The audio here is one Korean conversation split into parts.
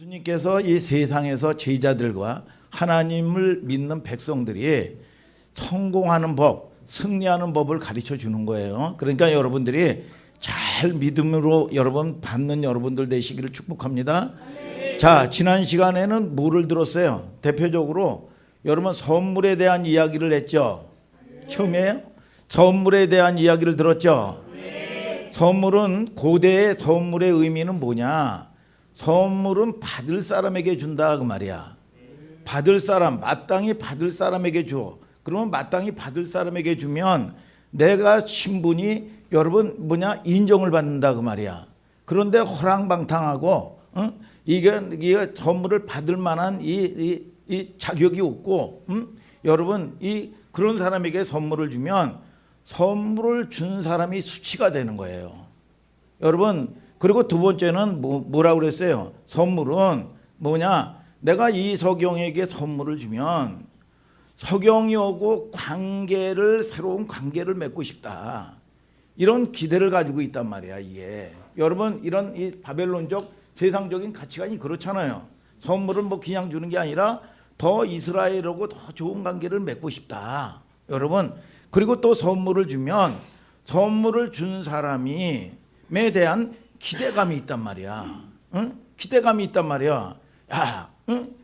예수님께서 이 세상에서 제자들과 하나님을 믿는 백성들이 성공하는 법, 승리하는 법을 가르쳐 주는 거예요. 그러니까 여러분들이 잘 믿음으로 여러분 받는 여러분들 되시기를 축복합니다. 자, 지난 시간에는 뭐를 들었어요? 대표적으로 여러분 선물에 대한 이야기를 했죠. 처음에 선물에 대한 이야기를 들었죠. 선물은 고대의 선물의 의미는 뭐냐? 선물은 받을 사람에게 준다 그 말이야. 받을 사람, 마땅히 받을 사람에게 줘. 그러면 마땅히 받을 사람에게 주면 내가 신분이 여러분 뭐냐 인정을 받는다 그 말이야. 그런데 허랑방탕하고 이게 선물을 받을 만한 이 자격이 없고 여러분 이 그런 사람에게 선물을 주면 선물을 준 사람이 수치가 되는 거예요. 여러분 그리고 두 번째는 뭐라고 그랬어요? 선물은 뭐냐? 내가 이 서경에게 선물을 주면 서경이 오고 새로운 관계를 맺고 싶다. 이런 기대를 가지고 있단 말이야. 이게 여러분 이런 이 바벨론적 세상적인 가치관이 그렇잖아요. 선물은 뭐 그냥 주는 게 아니라 더 이스라엘하고 더 좋은 관계를 맺고 싶다. 여러분 그리고 또 선물을 주면 선물을 준 사람에 대한 기대감이 있단 말이야. 기대감이 있단 말이야.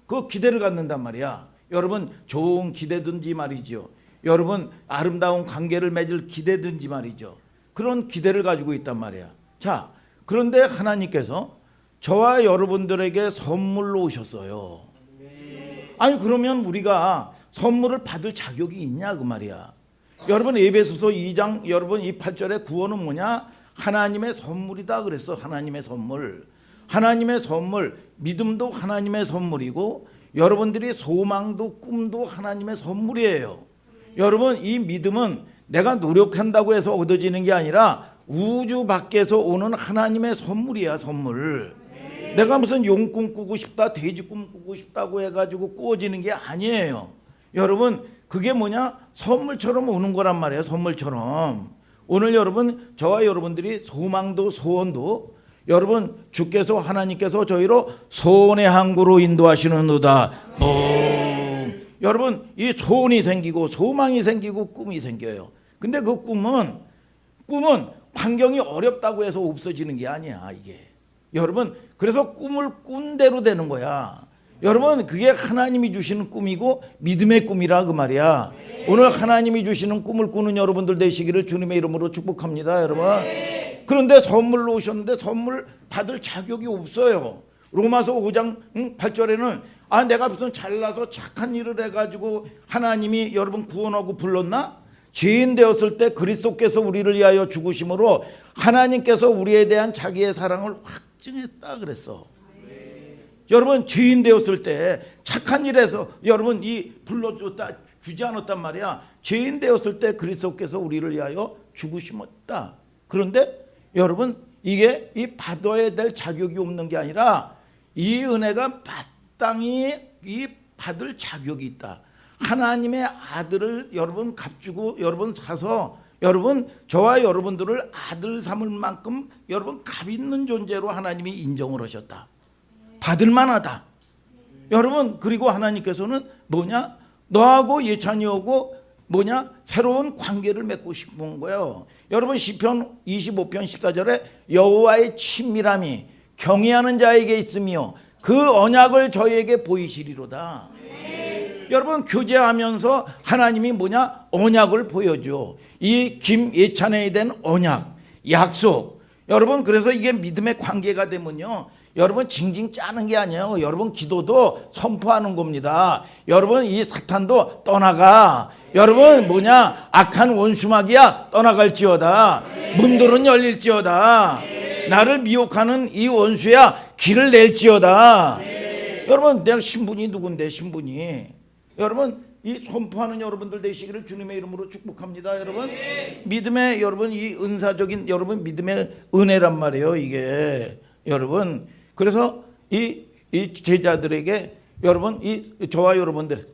그 기대를 갖는단 말이야. 여러분 좋은 기대든지 말이죠. 여러분 아름다운 관계를 맺을 기대든지 말이죠. 그런 기대를 가지고 있단 말이야. 자, 그런데 하나님께서 저와 여러분들에게 선물로 오셨어요. 아니 그러면 우리가 선물을 받을 자격이 있냐 그 말이야. 여러분 에베소서 2장 여러분 이 8절의 구원은 뭐냐? 하나님의 선물이다 그랬어. 하나님의 선물. 하나님의 선물. 믿음도 하나님의 선물이고 여러분들이 소망도 꿈도 하나님의 선물이에요. 여러분 이 믿음은 내가 노력한다고 해서 얻어지는 게 아니라 우주 밖에서 오는 하나님의 선물이야. 선물. 내가 무슨 용 꿈꾸고 싶다 돼지 꿈꾸고 싶다고 해가지고 꾸어지는 게 아니에요. 여러분 그게 뭐냐? 선물처럼 오는 거란 말이에요. 선물처럼. 오늘 여러분 저와 여러분들이 소망도 소원도 여러분 주께서 하나님께서 저희로 소원의 항구로 인도하시는도다. 여러분 이 소원이 생기고 소망이 생기고 꿈이 생겨요. 근데 그 꿈은 환경이 어렵다고 해서 없어지는 게 아니야. 이게 여러분 그래서 꿈을 꾼 대로 되는 거야. 여러분 그게 하나님이 주시는 꿈이고 믿음의 꿈이라 그 말이야. 오늘 하나님이 주시는 꿈을 꾸는 여러분들 되시기를 주님의 이름으로 축복합니다. 여러분 그런데 선물로 오셨는데 선물 받을 자격이 없어요. 로마서 5장 8절에는 내가 무슨 잘나서 착한 일을 해가지고 하나님이 여러분 구원하고 불렀나? 죄인 되었을 때 그리스도께서 우리를 위하여 죽으심으로 하나님께서 우리에 대한 자기의 사랑을 확증했다 그랬어. 여러분 죄인 되었을 때 착한 일에서 여러분 이 불러줬다 주지 않았단 말이야. 죄인 되었을 때 그리스도께서 우리를 위하여 죽으심었다. 그런데 여러분 이게 이 받아야 될 자격이 없는 게 아니라 이 은혜가 마땅히 이 받을 자격이 있다. 하나님의 아들을 여러분 값주고 여러분 사서 여러분 저와 여러분들을 아들 삼을 만큼 여러분 값 있는 존재로 하나님이 인정을 하셨다. 받을 만하다. 여러분 그리고 하나님께서는 뭐냐? 너하고 예찬이하고 뭐냐? 새로운 관계를 맺고 싶은 거예요. 여러분 시편 25편 14절에 여호와의 친밀함이 경외하는 자에게 있으며 그 언약을 저희에게 보이시리로다. 여러분 교제하면서 하나님이 뭐냐? 언약을 보여줘. 이 김예찬에 대한 언약, 약속. 여러분 그래서 이게 믿음의 관계가 되면요. 여러분 징징 짜는 게 아니에요. 여러분 기도도 선포하는 겁니다. 여러분 이 사탄도 떠나가. 여러분 뭐냐? 악한 원수마귀야 떠나갈지어다. 문들은 열릴지어다. 나를 미혹하는 이 원수야 길을 낼지어다. 여러분 내가 신분이 누군데 신분이. 여러분 이 선포하는 여러분들 되시기를 주님의 이름으로 축복합니다. 여러분 믿음의 여러분 이 은사적인 여러분 믿음의 은혜란 말이에요. 이게 여러분 그래서 이 제자들에게 여러분 이 저와 여러분들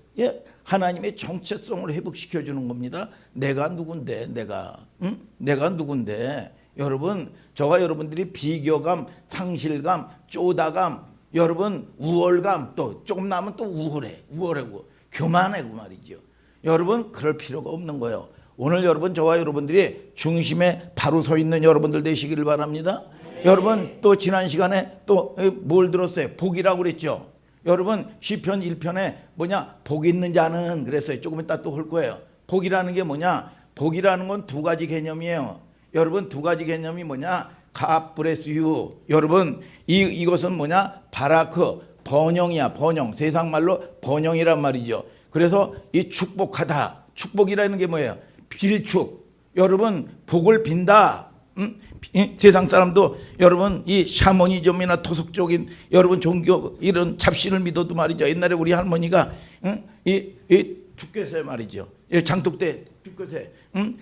하나님의 정체성을 회복시켜 주는 겁니다. 내가 누군데 내가 누군데 여러분 저와 여러분들이 비교감, 상실감, 쪼다감 여러분 우월감, 또 조금 나면 또 우월하고 교만하고 말이죠. 여러분 그럴 필요가 없는 거예요. 오늘 여러분 저와 여러분들이 중심에 바로 서 있는 여러분들 되시기를 바랍니다. 여러분 또 지난 시간에 또 뭘 들었어요? 복이라고 그랬죠. 여러분 시편 1편에 뭐냐? 복 있는 자는 그랬어요. 조금 이따 또 할 거예요. 복이라는 게 뭐냐? 복이라는 건 두 가지 개념이에요. 여러분 두 가지 개념이 뭐냐? God bless you. 여러분 이것은 뭐냐? 바라크, 번영이야. 번영. 세상 말로 번영이란 말이죠. 그래서 이 축복하다. 축복이라는 게 뭐예요? 빌축. 여러분 복을 빈다. 세상 사람도 여러분 이 샤머니즘이나 토속적인 여러분 종교 이런 잡신을 믿어도 말이죠. 옛날에 우리 할머니가 이 죽게새 말이죠. 장독대 죽게새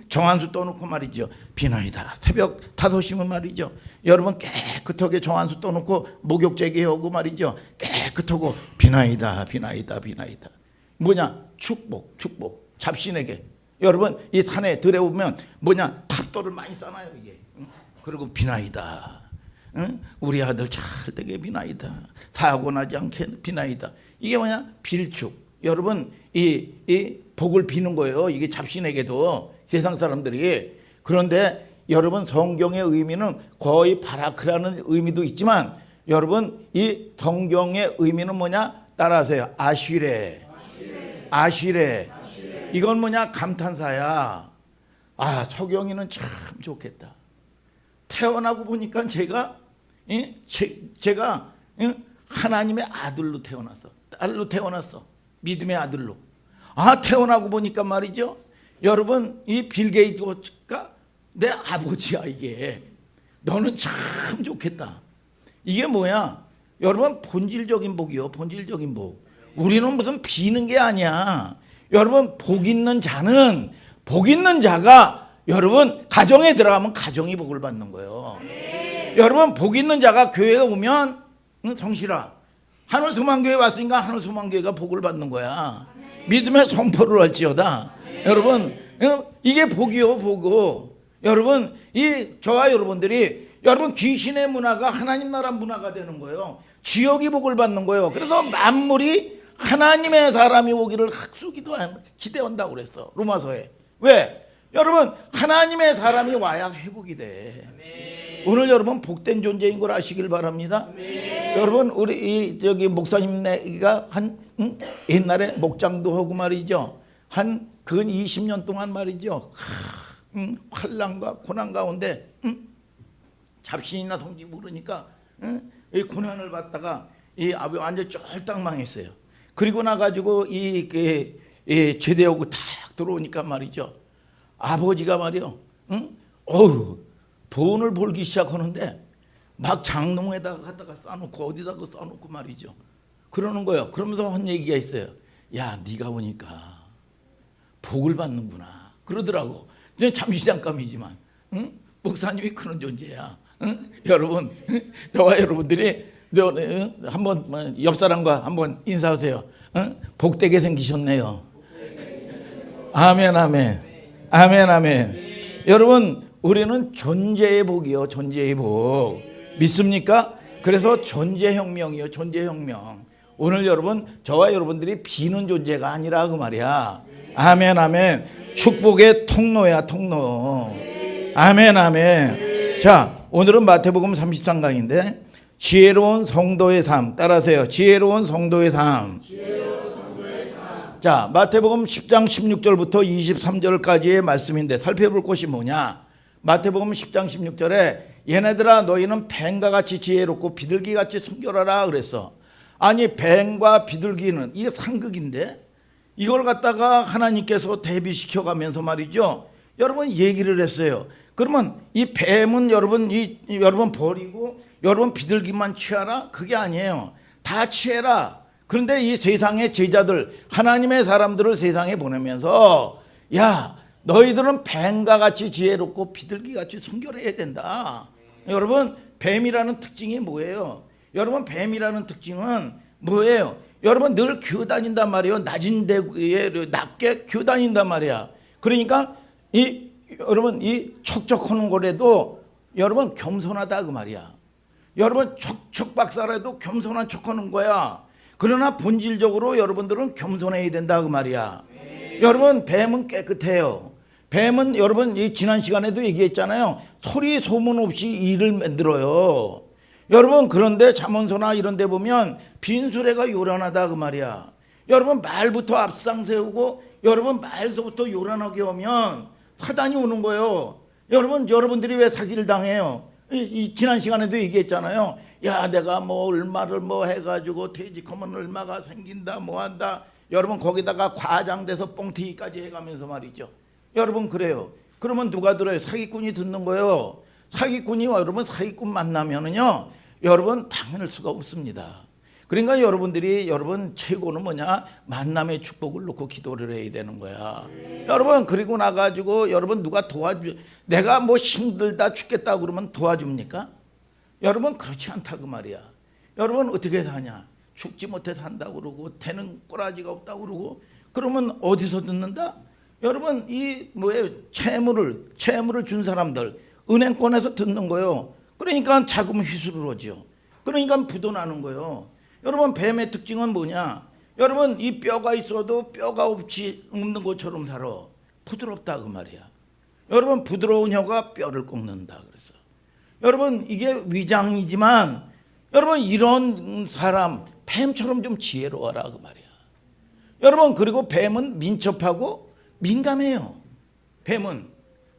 정한수 떠놓고 말이죠. 비나이다. 새벽 5시면 말이죠. 여러분 깨끗하게 정한수 떠놓고 목욕 재개하고 말이죠. 깨끗하고 비나이다. 뭐냐? 축복. 잡신에게. 여러분 이 산에 들어오면 뭐냐? 탑돌을 많이 쌓아요 이게. 그리고 비나이다. 우리 아들 잘 되게 비나이다. 사고 나지 않게 비나이다. 이게 뭐냐? 빌축. 여러분 이 복을 비는 거예요. 이게 잡신에게도 세상 사람들이. 그런데 여러분 성경의 의미는 거의 바라크라는 의미도 있지만 여러분 이 성경의 의미는 뭐냐? 따라하세요. 아쉬레. 이건 뭐냐? 감탄사야. 아, 서경이는 참 좋겠다. 태어나고 보니까 제가 하나님의 아들로 태어났어. 딸로 태어났어. 믿음의 아들로. 아, 태어나고 보니까 말이죠. 여러분 이 빌 게이츠가 내 아버지야 이게. 너는 참 좋겠다. 이게 뭐야? 여러분 본질적인 복이요. 본질적인 복. 우리는 무슨 비는 게 아니야. 여러분 복 있는 자는 복 있는 자가 여러분 가정에 들어가면 가정이 복을 받는 거예요. 여러분 복 있는 자가 교회에 오면 성실아 한울소망교회 왔으니까 한울소망교회가 복을 받는 거야. 믿음의 선포를 할지어다. 여러분 이게 복이요. 복이고 여러분 저와 여러분들이 여러분 귀신의 문화가 하나님 나라 문화가 되는 거예요. 지역이 복을 받는 거예요. 그래서 만물이 하나님의 사람이 오기를 학수기도 기대한다고 그랬어. 로마서에. 왜? 여러분 하나님의 사람이 와야 회복이 돼. 오늘 여러분 복된 존재인 걸 아시길 바랍니다. 여러분 우리 저기 목사님네가 옛날에 목장도 하고 말이죠. 한 근 20년 동안 말이죠. 환난과 고난 가운데 잡신이나 성지 모르니까 이 고난을 받다가 이 아버지 완전 쫄딱 망했어요. 그리고 나가지고 제대하고 딱 들어오니까 말이죠. 아버지가 말이요. 돈을 벌기 시작하는데 막 장롱에다가 갖다가 싸놓고 어디다가 싸놓고 말이죠. 그러는 거예요. 그러면서 한 얘기가 있어요. 야, 네가 오니까 복을 받는구나. 그러더라고. 잠시잠깐이지만 목사님이 그런 존재야. 여러분, 저와 여러분들이 한번 옆 사람과 한번 인사하세요. 복되게 생기셨네요. 아멘. 여러분 우리는 존재의 복이요. 존재의 복. 믿습니까? 그래서 존재혁명이요. 존재혁명. 오늘 여러분 저와 여러분들이 비는 존재가 아니라 그 말이야. 아멘. 축복의 통로야. 통로. 아멘. 자, 오늘은 마태복음 33강인데 지혜로운 성도의 삶. 따라하세요. 지혜로운 성도의 삶. 자, 마태복음 10장 16절부터 23절까지의 말씀인데 살펴볼 것이 뭐냐? 마태복음 10장 16절에 얘네들아 너희는 뱀과 같이 지혜롭고 비둘기같이 순결하라 그랬어. 아니 뱀과 비둘기는 이게 상극인데 이걸 갖다가 하나님께서 대비시켜 가면서 말이죠. 여러분 얘기를 했어요. 그러면 이 뱀은 여러분 여러분 버리고 여러분 비둘기만 취하라? 그게 아니에요. 다 취해라. 그런데 이 세상의 제자들 하나님의 사람들을 세상에 보내면서 야 너희들은 뱀과 같이 지혜롭고 비둘기같이 순결해야 된다. 여러분 뱀이라는 특징이 뭐예요? 여러분 뱀이라는 특징은 뭐예요? 여러분 늘 기어다닌단 말이에요. 낮은 데에 낮게 기어다닌단 말이야. 그러니까 여러분 이 척척하는 거라도 여러분 겸손하다 그 말이야. 여러분 척박사라도 겸손한 척하는 거야. 그러나 본질적으로 여러분들은 겸손해야 된다 그 말이야. 여러분 뱀은 깨끗해요. 뱀은 여러분 이 지난 시간에도 얘기했잖아요. 소리 소문 없이 일을 만들어요. 여러분 그런데 잠언서나 이런 데 보면 빈수레가 요란하다 그 말이야. 여러분 말부터 앞상 세우고 여러분 말서부터 요란하게 오면 사단이 오는 거예요. 여러분들이 왜 사기를 당해요? 지난 시간에도 얘기했잖아요. 야 내가 뭐 얼마를 뭐 해가지고 퇴직하면 얼마가 생긴다 뭐 한다. 여러분 거기다가 과장돼서 뻥튀기까지 해가면서 말이죠. 여러분 그래요. 그러면 누가 들어요? 사기꾼이 듣는 거예요. 사기꾼이 여러분 사기꾼 만나면은요 여러분 당할 수가 없습니다. 그러니까 여러분들이 여러분 최고는 뭐냐? 만남의 축복을 놓고 기도를 해야 되는 거야. 여러분 그리고 나가지고 여러분 누가 도와주 내가 뭐 힘들다 죽겠다 그러면 도와줍니까? 여러분 그렇지 않다 그 말이야. 여러분 어떻게 사냐? 죽지 못해 산다고 그러고 되는 꼬라지가 없다고 그러고 그러면 어디서 듣는다? 여러분 이 뭐예요? 채무를 준 사람들 은행권에서 듣는 거예요. 그러니까 자금 휘수를 하죠. 그러니까 부도나는 거예요. 여러분 뱀의 특징은 뭐냐? 여러분 이 뼈가 있어도 뼈가 없는 것처럼 살아. 부드럽다 그 말이야. 여러분 부드러운 혀가 뼈를 꺾는다 그래서. 여러분 이게 위장이지만 여러분 이런 사람 뱀처럼 좀 지혜로워라 그 말이야. 여러분 그리고 뱀은 민첩하고 민감해요. 뱀은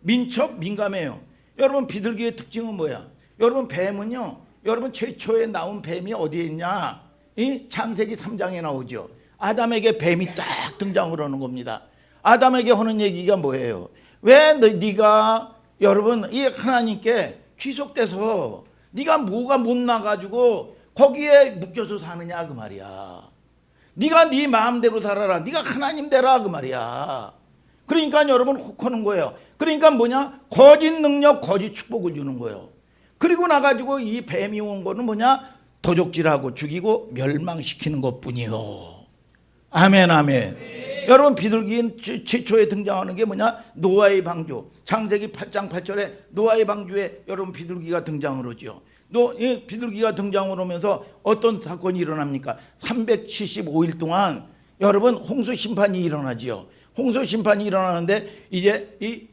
민첩 민감해요. 여러분 비둘기의 특징은 뭐야? 여러분 뱀은요. 여러분 최초에 나온 뱀이 어디에 있냐? 이 창세기 3장에 나오죠. 아담에게 뱀이 딱 등장을 하는 겁니다. 아담에게 하는 얘기가 뭐예요? 왜 네가 여러분 이 하나님께 귀속돼서 네가 뭐가 못나가지고 거기에 묶여서 사느냐 그 말이야. 네가 네 마음대로 살아라. 네가 하나님 되라 그 말이야. 그러니까 여러분 혹하는 거예요. 그러니까 뭐냐? 거짓 능력, 거짓 축복을 주는 거예요. 그리고 나가지고 이 뱀이 온 거는 뭐냐? 도적질하고 죽이고 멸망시키는 것뿐이요. 아멘 아멘. 여러분 비둘기 최초에 등장하는 게 뭐냐? 노아의 방주. 창세기 8장 8절에 노아의 방주에 여러분 비둘기가 등장을 하죠. 비둘기가 등장을 하면서 어떤 사건이 일어납니까? 375일 동안 여러분 홍수 심판이 일어나지요. 홍수 심판이 일어나는데 이제 이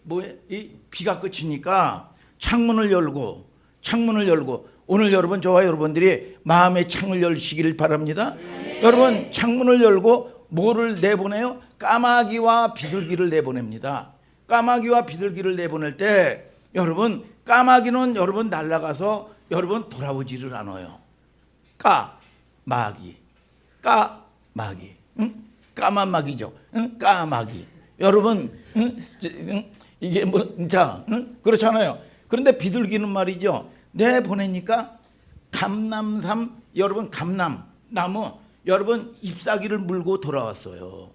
비가 그치니까 창문을 열고 오늘 여러분 저와 여러분들이 마음의 창을 열시기를 바랍니다. 여러분 창문을 열고 뭐를 내보내요? 까마귀와 비둘기를 내보냅니다. 까마귀와 비둘기를 내보낼 때 여러분 까마귀는 여러분 날아가서 여러분 돌아오지를 않아요. 까마귀 응? 까만 마귀죠. 응? 까마귀. 여러분 이게 그렇잖아요. 그런데 비둘기는 말이죠. 내보내니까 감남삼 여러분 감남나무 여러분 잎사귀를 물고 돌아왔어요.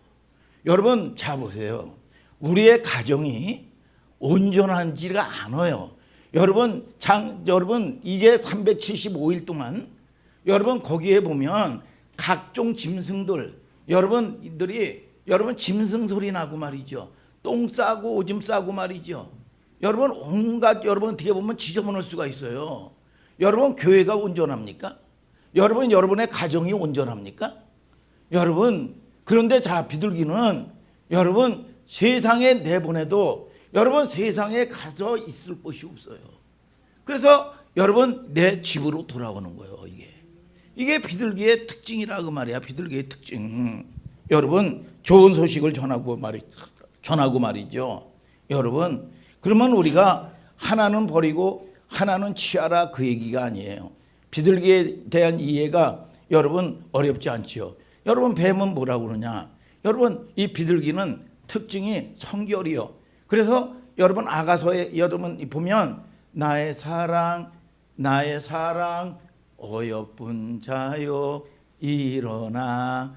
여러분 자 보세요. 우리의 가정이 온전한지가 않아요. 여러분 이제 375일 동안 여러분 거기에 보면 각종 짐승들 여러분들이 여러분 짐승 소리 나고 말이죠. 똥 싸고 오줌 싸고 말이죠. 여러분 온갖 여러분 어떻게 보면 지저분할 수가 있어요. 여러분 교회가 온전합니까? 여러분 여러분의 가정이 온전합니까? 여러분 그런데 자 비둘기는 여러분 세상에 내보내도 여러분 세상에 가서 있을 곳이 없어요. 그래서 여러분 내 집으로 돌아오는 거예요. 이게 비둘기의 특징이라 그 말이야. 비둘기의 특징. 여러분 좋은 소식을 전하고 말이죠. 여러분 그러면 우리가 하나는 버리고 하나는 취하라 그 얘기가 아니에요. 비둘기에 대한 이해가 여러분 어렵지 않지요. 여러분 뱀은 뭐라고 그러냐? 여러분 이 비둘기는 특징이 성결이요. 그래서 여러분 아가서에 여러분 보면 나의 사랑 어여쁜 자요 일어나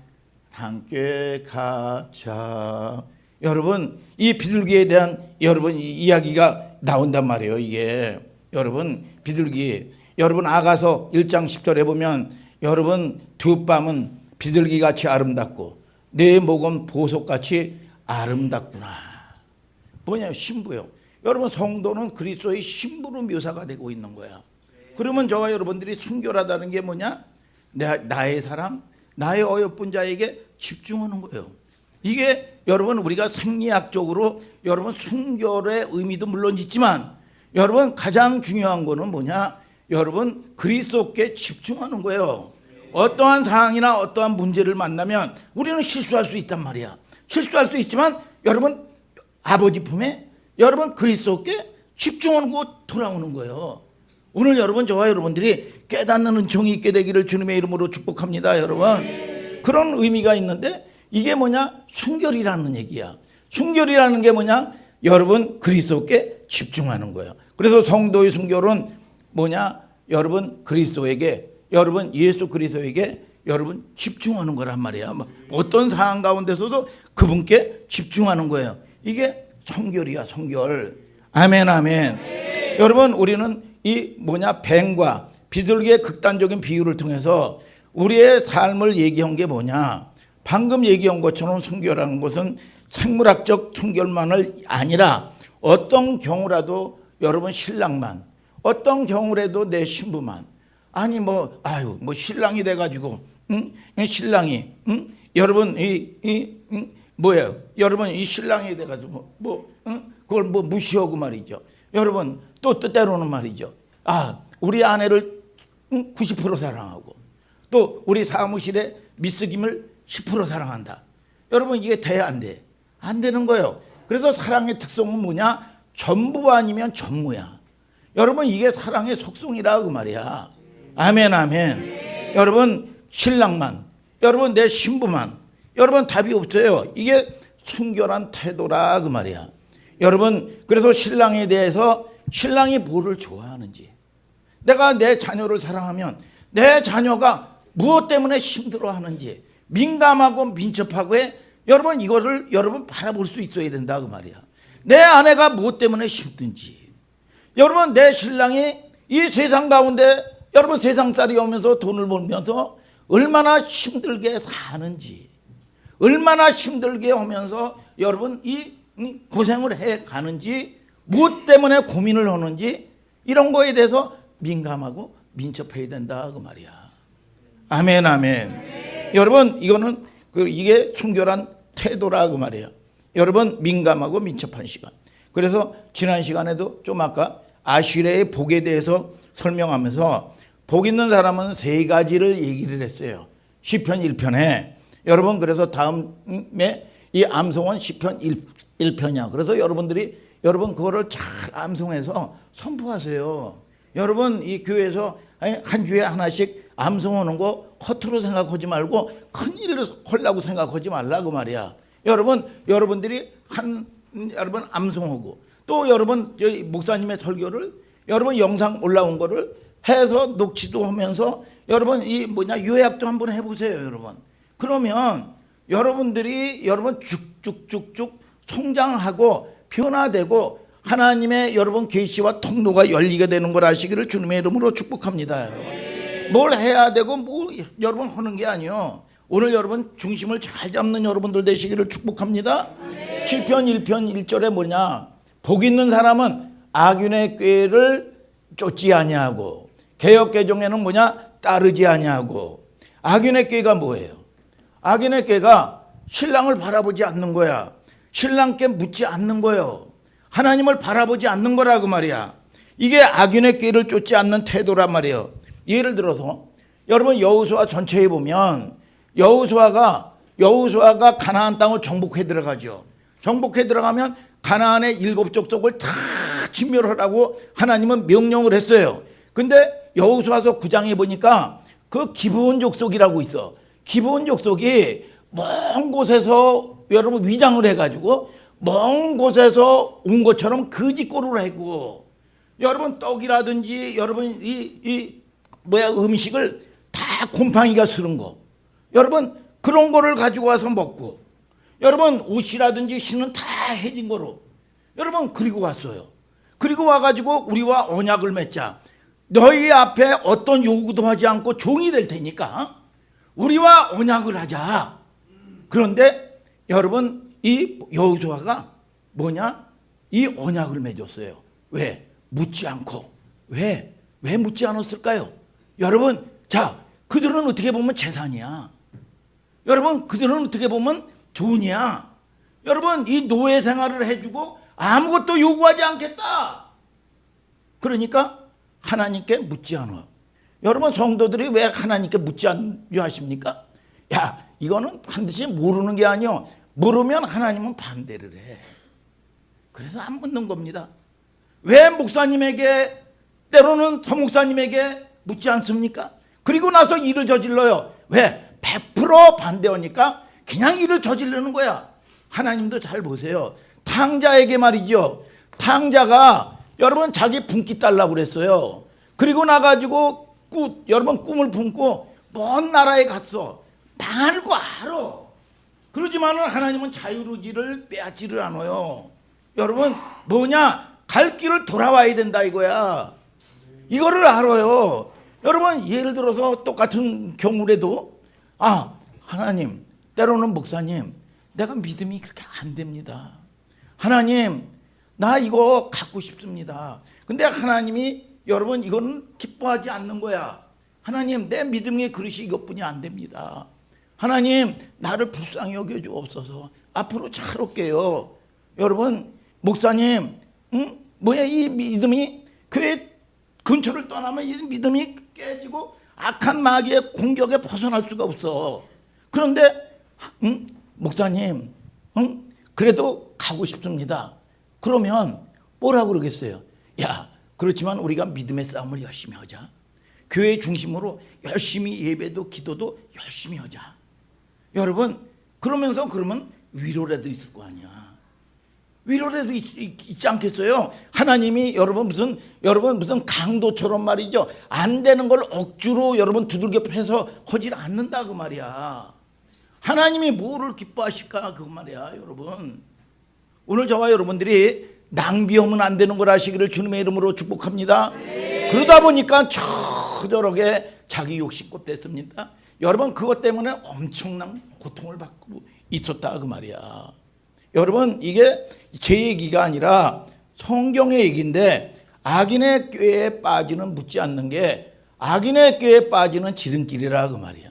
함께 가자. 여러분 이 비둘기에 대한 여러분 이야기가 나온단 말이에요. 이게 여러분 비둘기 여러분 아가서 1장 10절에 보면 여러분 두 뺨은 비둘기같이 아름답고 내 목은 보석같이 아름답구나. 뭐냐 신부요. 여러분 성도는 그리스도의 신부로 묘사가 되고 있는 거야. 그러면 저와 여러분들이 순결하다는 게 뭐냐? 나의 사랑, 나의 어여쁜 자에게 집중하는 거예요. 이게 여러분 우리가 생리학적으로 여러분 순결의 의미도 물론 있지만 여러분 가장 중요한 거는 뭐냐? 여러분 그리스도께 집중하는 거예요. 어떠한 상황이나 어떠한 문제를 만나면 우리는 실수할 수 있단 말이야. 실수할 수 있지만 여러분 아버지 품에 여러분 그리스도께 집중하고 돌아오는 거예요. 오늘 여러분 저와 여러분들이 깨닫는 은총이 있게 되기를 주님의 이름으로 축복합니다. 여러분 그런 의미가 있는데 이게 뭐냐? 순결이라는 얘기야. 순결이라는 게 뭐냐? 여러분 그리스도께 집중하는 거예요. 그래서 성도의 순결은 뭐냐? 여러분 그리스도에게 여러분 예수 그리스도에게 여러분 집중하는 거란 말이야. 어떤 상황 가운데서도 그분께 집중하는 거예요. 이게 성결이야, 성결. 아멘, 아멘. 여러분 우리는 이 뭐냐? 뱀과 비둘기의 극단적인 비유를 통해서 우리의 삶을 얘기한 게 뭐냐? 방금 얘기한 것처럼 순결하는 것은 생물학적 순결만을 아니라 어떤 경우라도 여러분 신랑만, 어떤 경우라도 내 신부만, 아니 뭐 신랑이 돼가지고 신랑이 여러분 뭐예요? 여러분 이 신랑이 돼가지고 그걸 무시하고 말이죠. 여러분 또 때로는 말이죠. 우리 아내를 90% 사랑하고 또 우리 사무실에 미스김을 10% 사랑한다. 여러분 이게 돼 안 돼? 안 되는 거예요. 그래서 사랑의 특성은 뭐냐? 전부 아니면 전무야. 여러분 이게 사랑의 속성이라 그 말이야. 아멘, 아멘. 여러분 신랑만, 여러분 내 신부만, 여러분 답이 없어요. 이게 순결한 태도라 그 말이야. 여러분 그래서 신랑에 대해서 신랑이 뭐를 좋아하는지, 내가 내 자녀를 사랑하면 내 자녀가 무엇 때문에 힘들어하는지 민감하고 민첩하고 여러분 이거를 여러분 바라볼 수 있어야 된다 그 말이야. 내 아내가 무엇 때문에 힘든지, 여러분 내 신랑이 이 세상 가운데 여러분 세상살이 오면서 돈을 벌면서 얼마나 힘들게 사는지, 얼마나 힘들게 하면서 여러분 이 고생을 해 가는지, 무엇 때문에 고민을 하는지 이런 거에 대해서 민감하고 민첩해야 된다 그 말이야. 아멘, 아멘. 여러분 이거는 이게 순결한 태도라 그 말이에요. 여러분 민감하고 민첩한 시간. 그래서 지난 시간에도 좀 아까 아시레의 복에 대해서 설명하면서 복 있는 사람은 세 가지를 얘기를 했어요. 시편 1편에. 여러분 그래서 다음에 이 암송은 시편 1편이야. 그래서 여러분들이 여러분 그거를 잘 암송해서 선포하세요. 여러분 이 교회에서 한 주에 하나씩 암송하는 거 허투루 생각하지 말고 큰일을 하려고 생각하지 말라고 말이야. 여러분들이 여러분 암송하고 또 여러분 목사님의 설교를 여러분 영상 올라온 거를 해서 녹취도 하면서 여러분 이 요약도 한번 해보세요. 여러분 그러면 여러분들이 여러분 쭉쭉쭉쭉 성장하고 변화되고 하나님의 여러분 계시와 통로가 열리게 되는 걸 아시기를 주님의 이름으로 축복합니다. 여러분 뭘 해야 되고 여러분 하는 게 아니요. 오늘 여러분 중심을 잘 잡는 여러분들 되시기를 축복합니다. 시편 1편 1절에 뭐냐? 복 있는 사람은 악인의 꾀를 쫓지 아니하고 개역개정에는 뭐냐? 따르지 아니하고. 악인의 꾀가 뭐예요? 악인의 꾀가 신랑을 바라보지 않는 거야. 신랑께 묻지 않는 거예요. 하나님을 바라보지 않는 거라고 말이야. 이게 악인의 꾀를 쫓지 않는 태도란 말이에요. 예를 들어서 여러분 여호수아 전체에 보면 여호수아가 가나안 땅을 정복해 들어가죠. 정복해 들어가면 가나안의 7 족속을 다 진멸하라고 하나님은 명령을 했어요. 근데 여호수아서 9장에 보니까 그 기브온 족속이라고 있어. 기브온 족속이 먼 곳에서 여러분 위장을 해가지고 먼 곳에서 온 것처럼 거짓고를 하고 여러분 떡이라든지 여러분 음식을 다 곰팡이가 쓰는 거 여러분 그런 거를 가지고 와서 먹고 여러분 옷이라든지 신은 다 해진 거로 여러분 그리고 왔어요. 그리고 와가지고 우리와 언약을 맺자. 너희 앞에 어떤 요구도 하지 않고 종이 될 테니까 우리와 언약을 하자. 그런데 여러분 이 여호수아가 뭐냐? 이 언약을 맺었어요. 왜? 묻지 않고. 왜? 왜 묻지 않았을까요? 여러분, 자, 그들은 어떻게 보면 재산이야. 여러분, 그들은 어떻게 보면 돈이야. 여러분, 이 노예 생활을 해주고 아무것도 요구하지 않겠다. 그러니까 하나님께 묻지 않아. 여러분, 성도들이 왜 하나님께 묻지 않려 하십니까? 야, 이거는 반드시 모르는 게 아니요. 물으면 하나님은 반대를 해. 그래서 안 묻는 겁니다. 왜 목사님에게, 때로는 서목사님에게 묻지 않습니까? 그리고 나서 일을 저질러요. 왜? 100% 반대하니까 그냥 일을 저지르는 거야. 하나님도 잘 보세요. 탕자에게 말이죠. 탕자가 여러분 자기 분깃 달라고 그랬어요. 그리고 나가지고 여러분 꿈을 품고 먼 나라에 갔어. 망할 거 알아. 그러지만은 하나님은 자유의지를 빼앗지를 않아요. 여러분, 뭐냐? 갈 길을 돌아와야 된다 이거야. 이거를 알아요. 여러분, 예를 들어서 똑같은 경우라도 하나님, 때로는 목사님, 내가 믿음이 그렇게 안 됩니다. 하나님, 나 이거 갖고 싶습니다. 근데 하나님이 여러분 이거는 기뻐하지 않는 거야. 하나님, 내 믿음의 그릇이 이것뿐이 안 됩니다. 하나님, 나를 불쌍히 여겨주옵소서. 앞으로 잘 올게요. 여러분, 목사님, 뭐야 이 믿음이 교회 근처를 떠나면 이 믿음이 깨지고 악한 마귀의 공격에 벗어날 수가 없어. 그런데 목사님, 그래도 가고 싶습니다. 그러면 뭐라고 그러겠어요? 야, 그렇지만 우리가 믿음의 싸움을 열심히 하자. 교회 중심으로 열심히 예배도 기도도 열심히 하자. 여러분, 그러면서 그러면 위로라도 있을 거 아니야. 위로라도 있지 않겠어요? 하나님이 여러분 무슨 강도처럼 말이죠. 안 되는 걸 억지로 여러분 두들겨 패서 하질 않는다 그 말이야. 하나님이 뭐를 기뻐하실까 그 말이야, 여러분. 오늘 저와 여러분들이 낭비하면 안 되는 걸 아시기를 주님의 이름으로 축복합니다. 그러다 보니까 저렇게 자기 욕심껏 됐습니다. 여러분, 그것 때문에 엄청난 고통을 받고 있었다 그 말이야. 여러분, 이게 제 얘기가 아니라 성경의 얘기인데, 악인의 꾀에 빠지는 묻지 않는 게 악인의 꾀에 빠지는 지름길이라 그 말이야.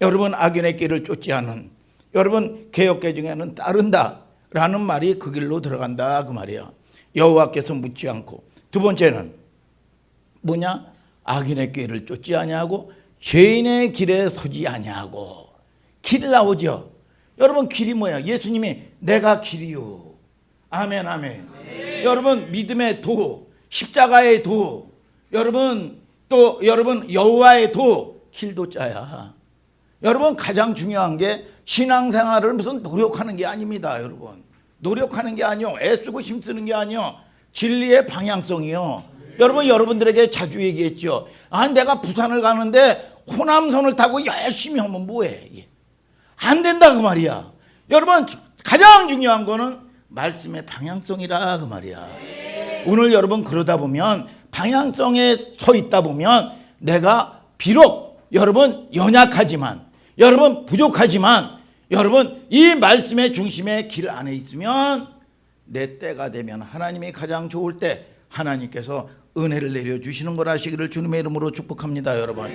여러분, 악인의 꾀를 쫓지 않은, 여러분 개역계 중에는 따른다 라는 말이 그 길로 들어간다 그 말이야. 여호와께서 묻지 않고. 두 번째는 뭐냐? 악인의 꾀를 쫓지 아니하고 죄인의 길에 서지 아니하고. 길이 나오죠. 여러분, 길이 뭐야? 예수님이 내가 길이요. 아멘, 아멘. 네. 여러분, 믿음의 도, 십자가의 도, 여러분 또 여러분 여호와의 도, 길도 짜야. 여러분, 가장 중요한 게 신앙생활을 무슨 노력하는 게 아닙니다. 여러분, 노력하는 게 아니요, 애쓰고 힘쓰는 게 아니요, 진리의 방향성이요. 여러분, 여러분들에게 자주 얘기했죠. 내가 부산을 가는데 호남선을 타고 열심히 하면 뭐해? 안 된다 그 말이야. 여러분, 가장 중요한 거는 말씀의 방향성이라 그 말이야. 오늘 여러분 그러다 보면 방향성에 서 있다 보면 내가 비록 여러분 연약하지만, 여러분 부족하지만, 여러분 이 말씀의 중심의 길 안에 있으면 내 때가 되면 하나님이 가장 좋을 때 하나님께서 은혜를 내려주시는 걸 아시기를 주님의 이름으로 축복합니다. 여러분,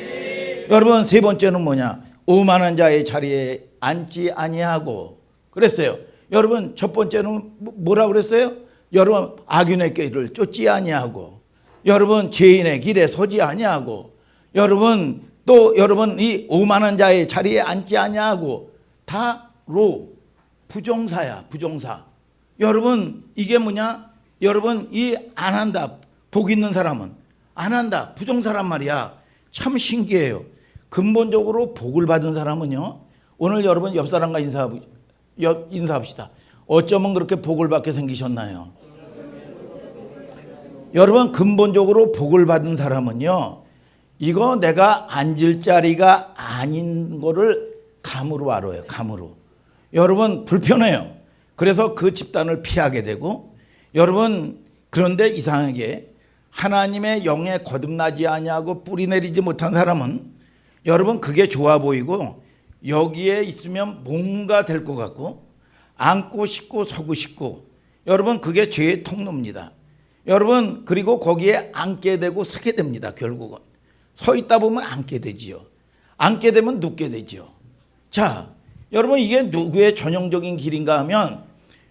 여러분 세 번째는 뭐냐? 오만한 자의 자리에 앉지 아니하고 그랬어요. 여러분, 첫 번째는 뭐라고 그랬어요? 여러분, 악인의 꾀를 쫓지 아니하고, 여러분 죄인의 길에 서지 아니하고, 여러분 또 여러분 이 오만한 자의 자리에 앉지 아니하고. 다 부정사야, 부정사. 여러분, 이게 뭐냐? 여러분, 이 안 한다, 복 있는 사람은 안 한다, 부정사란 말이야. 참 신기해요. 근본적으로 복을 받은 사람은요, 오늘 여러분 옆 사람과 인사합시다. 어쩌면 그렇게 복을 받게 생기셨나요? 여러분, 근본적으로 복을 받은 사람은요, 이거 내가 앉을 자리가 아닌 거를 감으로 알아요. 감으로. 여러분, 불편해요. 그래서 그 집단을 피하게 되고, 여러분, 그런데 이상하게 하나님의 영에 거듭나지 아니하고 뿌리 내리지 못한 사람은 여러분 그게 좋아 보이고 여기에 있으면 뭔가 될 것 같고 앉고 싶고 서고 싶고, 여러분 그게 죄의 통로입니다. 여러분 그리고 거기에 앉게 되고 서게 됩니다. 결국은 서 있다 보면 앉게 되지요. 앉게 되면 눕게 되지요. 자, 여러분 이게 누구의 전형적인 길인가 하면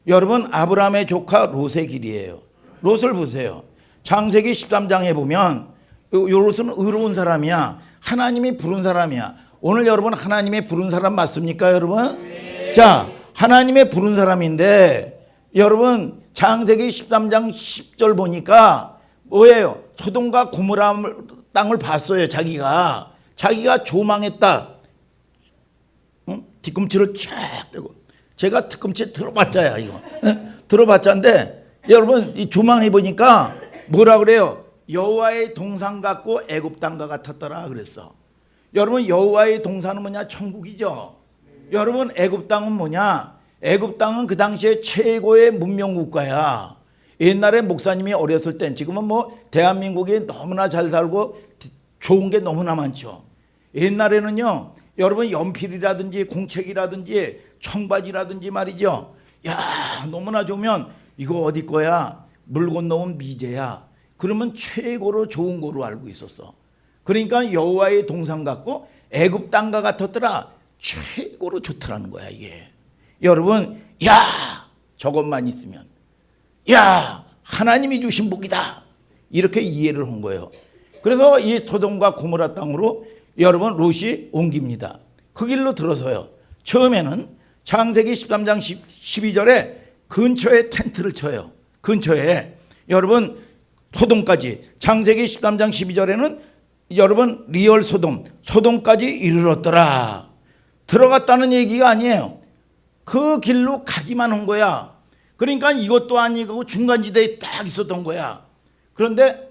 여러분 아브라함의 조카 롯의 길이에요. 롯을 보세요. 창세기 13장에 보면 롯은 의로운 사람이야. 하나님이 부른 사람이야. 오늘 여러분 하나님의 부른 사람 맞습니까 여러분? 네. 자, 하나님의 부른 사람인데 여러분 창세기 13장 10절 보니까 뭐예요? 소돔과 고모라 땅을 봤어요. 자기가 조망했다. 응? 뒤꿈치를 쫙 대고. 제가 뒤꿈치 들어봤자야 이거. 들어봤자인데 여러분 이 조망해 보니까 뭐라 그래요? 여호와의 동산 같고 애굽 땅과 같았더라 그랬어. 여러분 여호와의 동산은 뭐냐? 천국이죠. 여러분 애굽 땅은 뭐냐? 애굽 땅은 그 당시에 최고의 문명 국가야. 옛날에 목사님이 어렸을 땐 지금은 뭐 대한민국이 너무나 잘 살고 좋은 게 너무나 많죠. 옛날에는요 여러분 연필이라든지 공책이라든지 청바지라든지 말이죠. 야 너무나 좋으면 이거 어디 거야? 물 건너온 미제야. 그러면 최고로 좋은 거로 알고 있었어. 그러니까 여호와의 동산 같고 애굽 땅과 같았더라. 최고로 좋더라는 거야 이게. 여러분 야 저것만 있으면 야 하나님이 주신 복이다 이렇게 이해를 한 거예요. 그래서 이 소돔과 고모라 땅으로 여러분 롯이 옮깁니다. 그 길로 들어서요. 처음에는 창세기 13장 12절에 근처에 텐트를 쳐요. 근처에 여러분 소돔까지 창세기 13장 12절에는 여러분 리얼 소돔까지 이르렀더라. 들어갔다는 얘기가 아니에요. 그 길로 가기만 한 거야. 그러니까 이것도 아니고 중간지대에 딱 있었던 거야. 그런데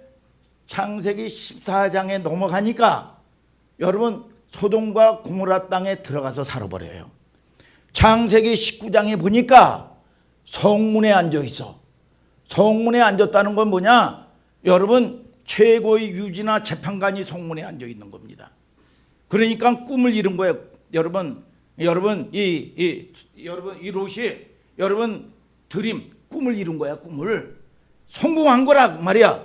창세기 14장에 넘어가니까 여러분 소돔과 고모라 땅에 들어가서 살아버려요. 창세기 19장에 보니까 성문에 앉아 있어. 성문에 앉았다는 건 뭐냐? 여러분 최고의 유지나 재판관이 성문에 앉아 있는 겁니다. 그러니까 꿈을 이룬 거예요. 여러분 이 롯이 여러분 드림 꿈을 이룬 거야. 꿈을 성공한 거라 말이야.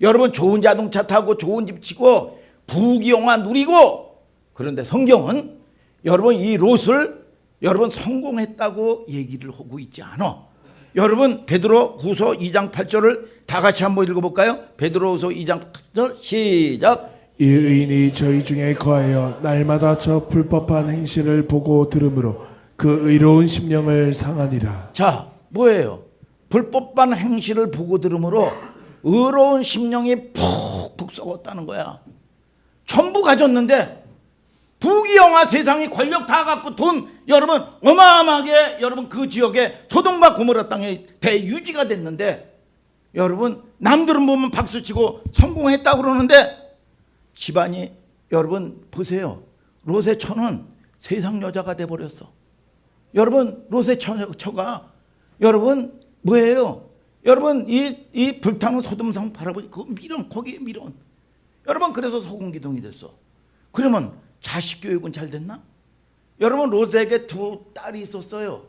여러분 좋은 자동차 타고 좋은 집 짓고 부귀영화 누리고. 그런데 성경은 여러분 이 롯을 여러분 성공했다고 얘기를 하고 있지 않아. 여러분 베드로후서 2장 8절을 다 같이 한번 읽어볼까요? 베드로후서 2장 8절 시작. 이 의인이 저희 중에 거하여 날마다 저 불법한 행실을 보고 들으므로 그 의로운 심령을 상하니라. 자, 뭐예요? 불법한 행실을 보고 들으므로 의로운 심령이 푹푹 썩었다는 거야. 전부 가졌는데 부귀영화 세상이 권력 다 갖고 돈 여러분 어마어마하게 여러분 그 지역에 소돔과 고모라 땅에 대유지가 됐는데 여러분 남들은 보면 박수치고 성공했다고 그러는데 집안이 여러분 보세요. 롯의 처는 세상 여자가 돼버렸어. 여러분 롯의 처가 여러분 뭐예요? 여러분 이 불타는 소돔성 바라보니 그 미련 거기에 미련. 여러분 그래서 소금기둥이 됐어. 그러면 자식 교육은 잘 됐나? 여러분 롯에게 두 딸이 있었어요.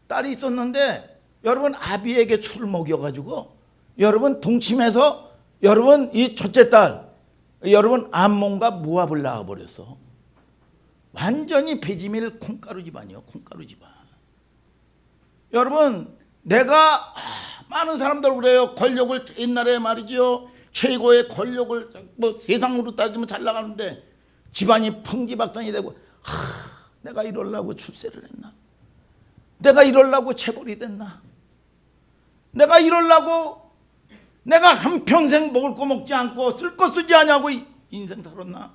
딸이 있었는데 여러분 아비에게 술을 먹여가지고 여러분 동침해서 여러분 이 첫째 딸 여러분 암몬과 모압을 낳아버렸어. 완전히 배지밀 콩가루 집안이요. 콩가루 집안. 여러분 내가 많은 사람들 그래요. 권력을 옛날에 말이죠. 최고의 권력을 뭐 세상으로 따지면 잘 나가는데 집안이 풍지박산이 되고 내가 이러려고 출세를 했나? 내가 이러려고 체벌이 됐나? 내가 이러려고 내가 한평생 먹을 거 먹지 않고 쓸 거 쓰지 않냐고 인생 살았나?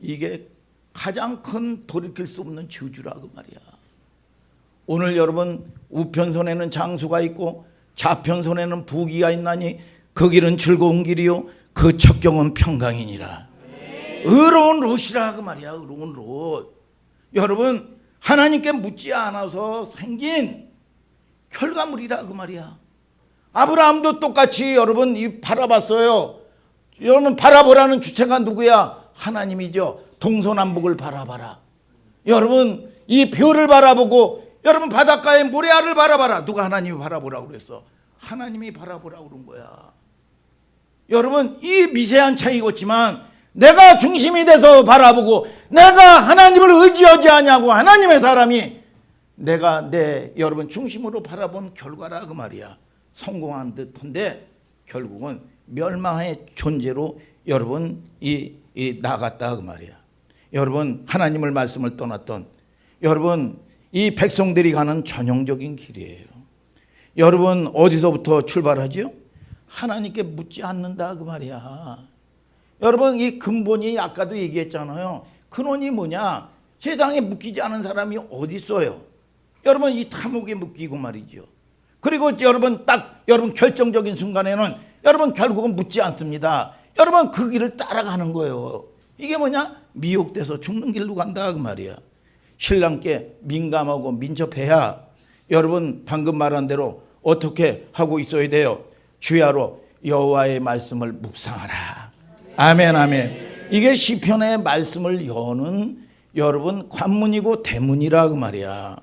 이게 가장 큰 돌이킬 수 없는 저주라 그 말이야. 오늘 여러분 우편선에는 장수가 있고 좌편선에는 부귀가 있나니 그 길은 즐거운 길이요 그 첩경은 평강이니라. 의로운 롯이라 그 말이야. 의로운 롯. 여러분 하나님께 묻지 않아서 생긴 결과물이라 그 말이야. 아브라함도 똑같이 여러분 이 바라봤어요. 여러분 바라보라는 주체가 누구야? 하나님이죠. 동서남북을 바라봐라. 여러분 이 별을 바라보고 여러분 바닷가의 모래알을 바라봐라. 누가 하나님이 바라보라고 그랬어? 하나님이 바라보라고 그런 거야. 여러분, 이 미세한 차이겠지만 내가 중심이 돼서 바라보고 내가 하나님을 의지하지 않냐고 하나님의 사람이 내가 여러분 중심으로 바라본 결과라 그 말이야. 성공한 듯한데 결국은 멸망의 존재로 여러분 나갔다 그 말이야. 여러분, 하나님을 말씀을 떠났던 여러분, 이 백성들이 가는 전형적인 길이에요. 여러분, 어디서부터 출발하지요? 하나님께 묻지 않는다 그 말이야. 여러분, 이 근본이 아까도 얘기했잖아요. 근원이 뭐냐? 세상에 묶이지 않은 사람이 어디 있어요? 여러분, 이 탐욕에 묶이고 말이죠. 그리고 여러분 결정적인 순간에는 여러분 결국은 묻지 않습니다. 여러분 그 길을 따라가는 거예요. 이게 뭐냐? 미혹돼서 죽는 길로 간다 그 말이야. 신랑께 민감하고 민첩해야 여러분 방금 말한 대로 어떻게 하고 있어야 돼요? 주야로 여호와의 말씀을 묵상하라. 아멘 아멘. 이게 시편의 말씀을 여는 여러분 관문이고 대문이라 그 말이야.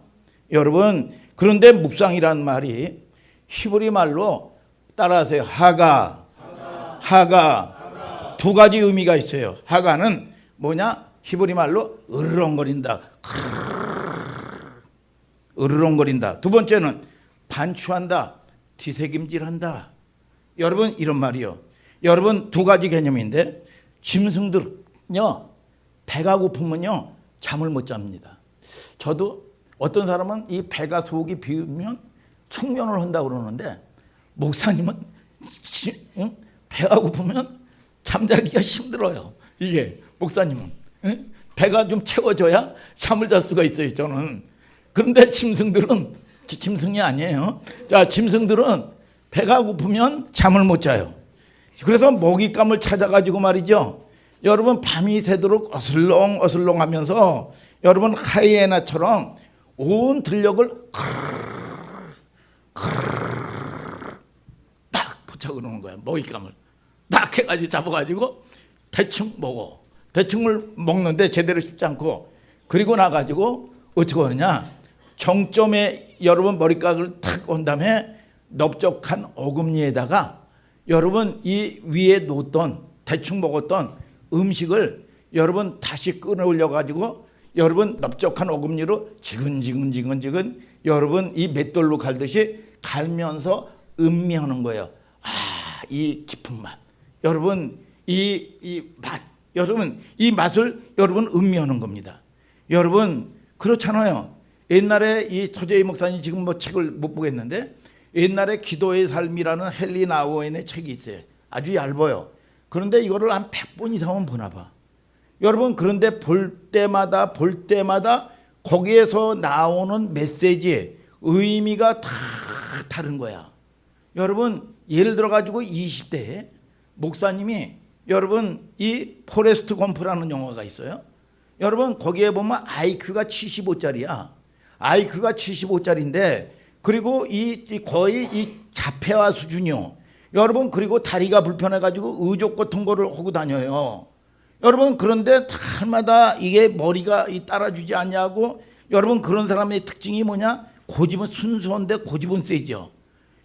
여러분, 그런데 묵상이란 말이 히브리 말로 따라하세요. 하가 두 가지 의미가 있어요. 하가는 뭐냐? 히브리 말로 으르렁거린다. 으르렁거린다. 두 번째는 반추한다. 뒤새김질한다. 여러분, 이런 말이요. 여러분, 두 가지 개념인데 짐승들은요, 배가 고프면요 잠을 못 잡니다. 저도 어떤 사람은 이 배가 속이 비우면 숙면을 한다고 그러는데 목사님은 배가 고프면 잠자기가 힘들어요. 이게 목사님은 배가 좀 채워져야 잠을 잘 수가 있어요. 저는. 그런데 짐승들은 짐승이 아니에요. 자, 짐승들은 배가 고프면 잠을 못 자요. 그래서 먹잇감을 찾아가지고 말이죠. 여러분 밤이 새도록 어슬렁어슬렁 하면서 여러분 하이에나처럼 온 들력을 딱 붙여 그러는 거야. 먹잇감을 딱 해가지고 잡아가지고 대충 먹어. 대충을 먹는데 제대로 씹지 않고 그리고 나가지고 어떻게 하느냐. 정점에 여러분 머리카락을 탁 온 다음에 넓적한 어금니에다가 여러분 이 위에 놓던 대충 먹었던 음식을 여러분 다시 끌어올려 가지고 여러분 넓적한 어금니로 지근지근 여러분 이 맷돌로 갈듯이 갈면서 음미하는 거예요. 아, 이 깊은 맛. 여러분 이 맛. 여러분 이 맛을 여러분 음미하는 겁니다. 여러분 그렇잖아요. 옛날에 이 토제이 목사님 지금 뭐 책을 못 보겠는데 옛날에 기도의 삶이라는 헨리 나우엔의 책이 있어요. 아주 얇아요. 그런데 이거를 한 100번 이상은 보나 봐. 여러분 그런데 볼 때마다 거기에서 나오는 메시지의 의미가 다 다른 거야. 여러분 예를 들어 가지고 20대에 목사님이 여러분 이 포레스트 검프라는 영화가 있어요. 여러분 거기에 보면 IQ가 75짜리야. IQ가 75짜리인데 그리고 거의 이 자폐화 수준이요. 여러분 그리고 다리가 불편해 가지고 의족 같은 거를 하고 다녀요. 여러분 그런데 달마다 이게 머리가 따라주지 않냐고. 여러분 그런 사람의 특징이 뭐냐? 고집은 순수한데 고집은 세죠.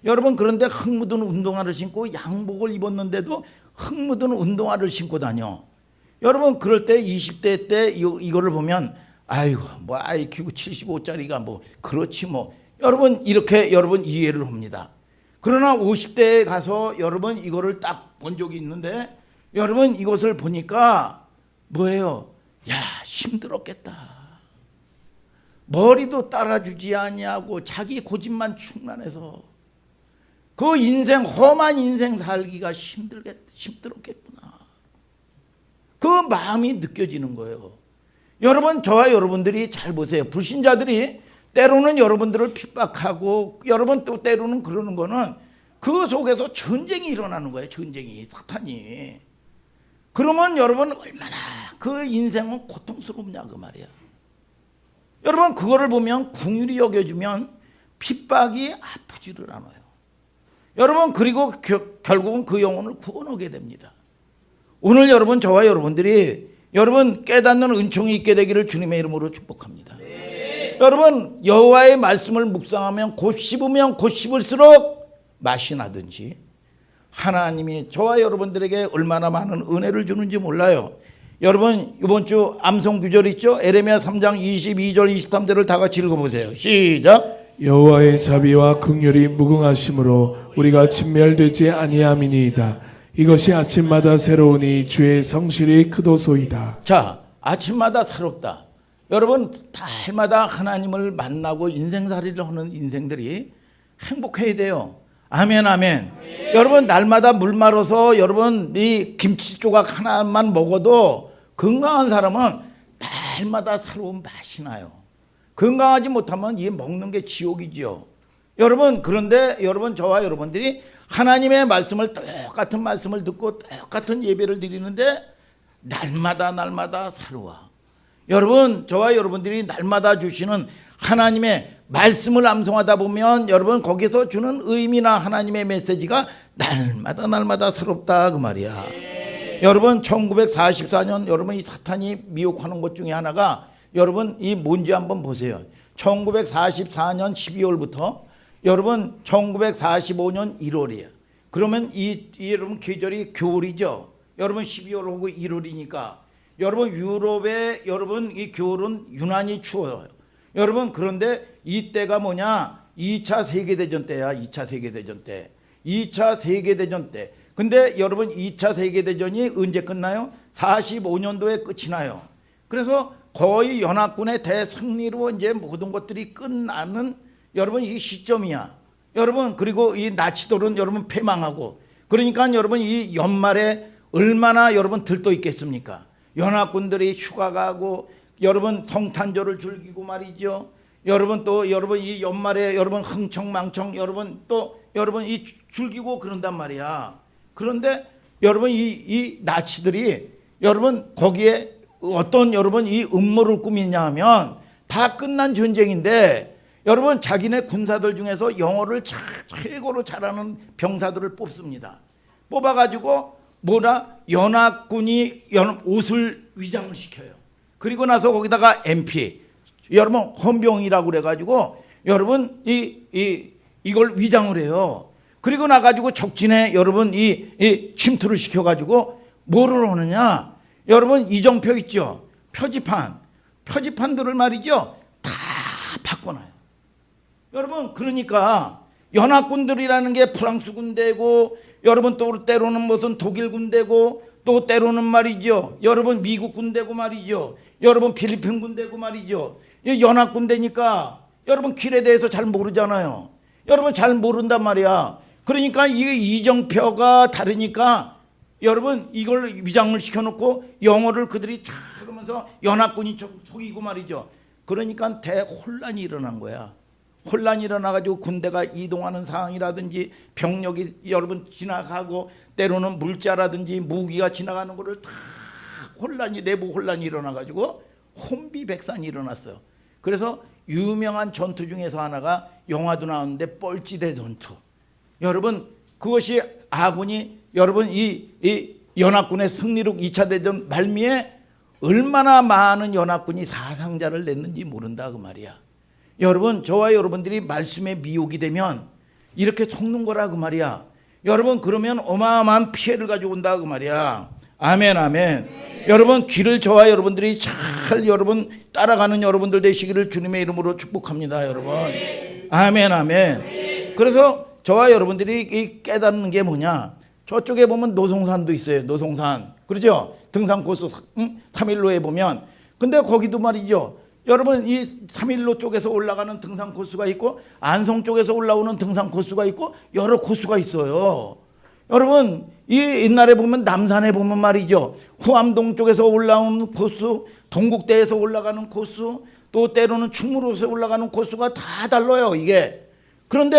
여러분 그런데 흙 묻은 운동화를 신고 양복을 입었는데도 흙 묻은 운동화를 신고 다녀. 여러분 그럴 때 20대 때 이거를 보면 아이고 뭐 IQ 75짜리가 뭐 그렇지 뭐. 여러분 이렇게 여러분 이해를 합니다. 그러나 50대에 가서 여러분 이거를 딱 본 적이 있는데 여러분 이것을 보니까 뭐예요? 야 힘들었겠다. 머리도 따라주지 아니하고 자기 고집만 충만해서 그 인생 험한 인생 살기가 힘들었겠구나. 그 마음이 느껴지는 거예요. 여러분 저와 여러분들이 잘 보세요. 불신자들이 때로는 여러분들을 핍박하고 여러분 또 때로는 그러는 거는 그 속에서 전쟁이 일어나는 거예요. 전쟁이 사탄이. 그러면 여러분 얼마나 그 인생은 고통스럽냐 그 말이야. 여러분 그거를 보면 긍휼히 여겨주면 핍박이 아프지를 않아요. 여러분 그리고 결국은 그 영혼을 구원하게 됩니다. 오늘 여러분 저와 여러분들이 여러분 깨닫는 은총이 있게 되기를 주님의 이름으로 축복합니다. 여러분 여호와의 말씀을 묵상하면 곧 씹으면 곧 씹을수록 맛이 나든지 하나님이 저와 여러분들에게 얼마나 많은 은혜를 주는지 몰라요. 여러분 이번 주 암송 구절 있죠? 에레미야 3장 22절 23절을 다 같이 읽어보세요. 시작. 여호와의 자비와 긍휼이 무궁하심으로 우리가 진멸되지 아니함이니이다. 이것이 아침마다 새로우니 주의 성실이 크도소이다. 자, 아침마다 새롭다. 여러분 달마다 하나님을 만나고 인생살이를 하는 인생들이 행복해야 돼요. 아멘 아멘. 여러분 날마다 물 말아서 여러분 이 김치 조각 하나만 먹어도 건강한 사람은 날마다 새로운 맛이 나요. 건강하지 못하면 이게 먹는 게 지옥이죠. 여러분 그런데 여러분 저와 여러분들이 하나님의 말씀을 똑같은 말씀을 듣고 똑같은 예배를 드리는데 날마다 새로워. 여러분 저와 여러분들이 날마다 주시는 하나님의 말씀을 암송하다 보면 여러분 거기서 주는 의미나 하나님의 메시지가 날마다 새롭다 그 말이야. 여러분 1944년 여러분 이 사탄이 미혹하는 것 중에 하나가 여러분 이 뭔지 한번 보세요. 1944년 12월부터 여러분 1945년 1월이에요. 그러면 이 여러분 계절이 겨울이죠. 여러분 12월하고 1월이니까 여러분 유럽의 여러분 이 겨울은 유난히 추워요. 여러분 그런데 이때가 뭐냐? 2차 세계대전 때야. 2차 세계대전 때. 2차 세계대전 때. 근데 여러분 2차 세계대전이 언제 끝나요? 45년도에 끝이 나요. 그래서 거의 연합군의 대승리로 이제 모든 것들이 끝나는 여러분 이 시점이야. 여러분 그리고 이 나치들은 여러분 패망하고 그러니까 여러분 이 연말에 얼마나 여러분 들떠 있겠습니까? 연합군들이 휴가 가고 여러분 성탄절을 즐기고 말이죠. 여러분 또 여러분 이 연말에 여러분 흥청망청 여러분 또 여러분 이 즐기고 그런단 말이야. 그런데 여러분 이 나치들이 여러분 거기에 어떤 여러분 이 음모를 꾸미냐 하면 다 끝난 전쟁인데 여러분 자기네 군사들 중에서 영어를 최고로 잘하는 병사들을 뽑습니다. 뽑아가지고 연합군이 옷을 위장을 시켜요. 그리고 나서 거기다가 MP 여러분 헌병이라고 그래가지고 여러분 이걸 위장을 해요. 그리고 나가지고 적진에 여러분 이 침투를 시켜가지고 뭐를 하느냐? 여러분 이정표 있죠? 표지판들을 말이죠 다 바꿔놔요. 여러분 그러니까 연합군들이라는 게 프랑스 군대고 여러분 또 때로는 무슨 독일 군대고 또 때로는 말이죠 여러분 미국 군대고 말이죠 여러분 필리핀 군대고 말이죠 연합 군대니까 여러분 길에 대해서 잘 모르잖아요. 여러분 잘 모른단 말이야. 그러니까 이게 이정표가 다르니까 여러분 이걸 위장을 시켜놓고 영어를 그들이 쫙 하면서 연합군이 속이고 말이죠. 그러니까 대혼란이 일어난 거야. 혼란이 일어나가지고 군대가 이동하는 상황이라든지 병력이 여러분 지나가고 때로는 물자라든지 무기가 지나가는 거를 다 내부 혼란이 일어나가지고 혼비백산이 일어났어요. 그래서 유명한 전투 중에서 하나가 영화도 나오는데 뻘지대 전투. 여러분 그것이 아군이 여러분 이 연합군의 승리로 2차 대전 말미에 얼마나 많은 연합군이 사상자를 냈는지 모른다 그 말이야. 여러분 저와 여러분들이 말씀에 미혹이 되면 이렇게 속는 거라 그 말이야. 여러분 그러면 어마어마한 피해를 가지고 온다 그 말이야. 아멘 아멘. 여러분 길을 저와 여러분들이 잘 여러분 따라가는 여러분들 되시기를 주님의 이름으로 축복합니다 여러분. 아멘 아멘. 그래서 저와 여러분들이 깨닫는 게 뭐냐? 저쪽에 보면 노송산도 있어요. 노송산. 그렇죠? 등산 코스 3일로에 보면. 근데 거기도 말이죠. 여러분 이 3일로 쪽에서 올라가는 등산 코스가 있고 안성 쪽에서 올라오는 등산 코스가 있고 여러 코스가 있어요. 여러분 이 옛날에 보면 남산에 보면 말이죠. 후암동 쪽에서 올라오는 코스, 동국대에서 올라가는 코스, 또 때로는 충무로에서 올라가는 코스가 다 달라요 이게. 그런데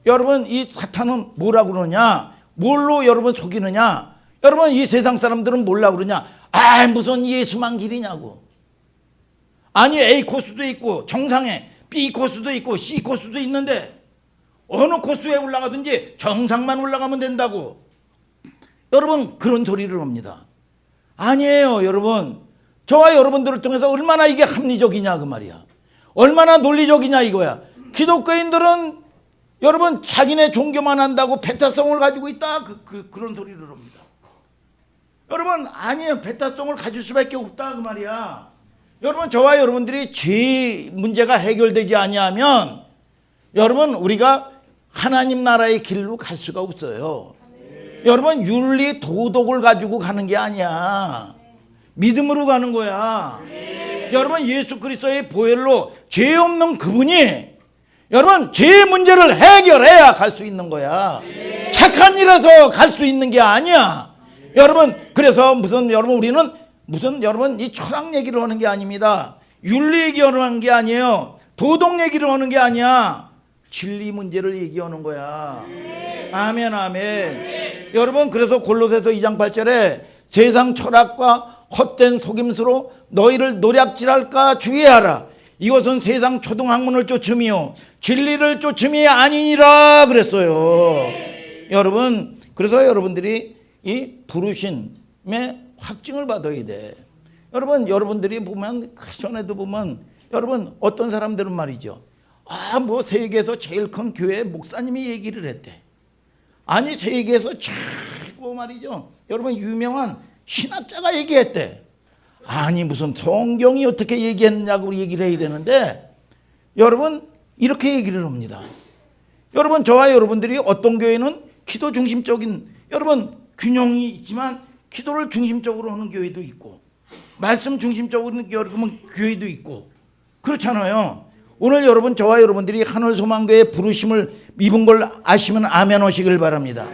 여러분 이 사탄은 뭐라고 그러냐? 뭘로 여러분 속이느냐? 여러분 이 세상 사람들은 뭐라고 그러냐? 아 무슨 예수만 길이냐고. 아니 A 코스도 있고 정상에 B 코스도 있고 C 코스도 있는데 어느 코스에 올라가든지 정상만 올라가면 된다고. 여러분 그런 소리를 합니다. 아니에요 여러분. 저와 여러분들을 통해서 얼마나 이게 합리적이냐 그 말이야. 얼마나 논리적이냐 이거야. 기독교인들은 여러분 자기네 종교만 한다고 배타성을 가지고 있다 그런 소리를 합니다. 여러분 아니에요. 배타성을 가질 수밖에 없다 그 말이야. 여러분 저와 여러분들이 죄 문제가 해결되지 아니하면 여러분 우리가 하나님 나라의 길로 갈 수가 없어요. 여러분 윤리 도덕을 가지고 가는 게 아니야. 믿음으로 가는 거야. 여러분 예수 그리스도의 보혈로 죄 없는 그분이 여러분 죄 문제를 해결해야 갈 수 있는 거야. 착한 일에서 갈 수 있는 게 아니야. 여러분 그래서 여러분 우리는 여러분 이 철학 얘기를 하는 게 아닙니다. 윤리 얘기를 하는 게 아니에요. 도덕 얘기를 하는 게 아니야. 진리 문제를 얘기하는 거야. 아멘 아멘. 여러분 그래서 골로새서 2장 8절에 세상 철학과 헛된 속임수로 너희를 노략질할까 주의하라. 이것은 세상 초등학문을 쫓음이요 진리를 쫓음이 아니니라 그랬어요. 여러분 그래서 여러분들이 이 부르심의 확증을 받아야 돼. 여러분들이 보면 그 전에도 보면 여러분 어떤 사람들은 말이죠. 뭐 세계에서 제일 큰 교회 목사님이 얘기를 했대. 아니 세계에서 최고 말이죠. 여러분 유명한 신학자가 얘기했대. 아니 무슨 성경이 어떻게 얘기했냐고 얘기를 해야 되는데 여러분 이렇게 얘기를 합니다. 여러분 저와 여러분들이 어떤 교회는 기도 중심적인 여러분 균형이 있지만 기도를 중심적으로 하는 교회도 있고 말씀 중심적으로 하는 교회도 있고 그렇잖아요. 오늘 여러분 저와 여러분들이 하늘소망교회 부르심을 입은 걸 아시면 아멘 하시길 바랍니다.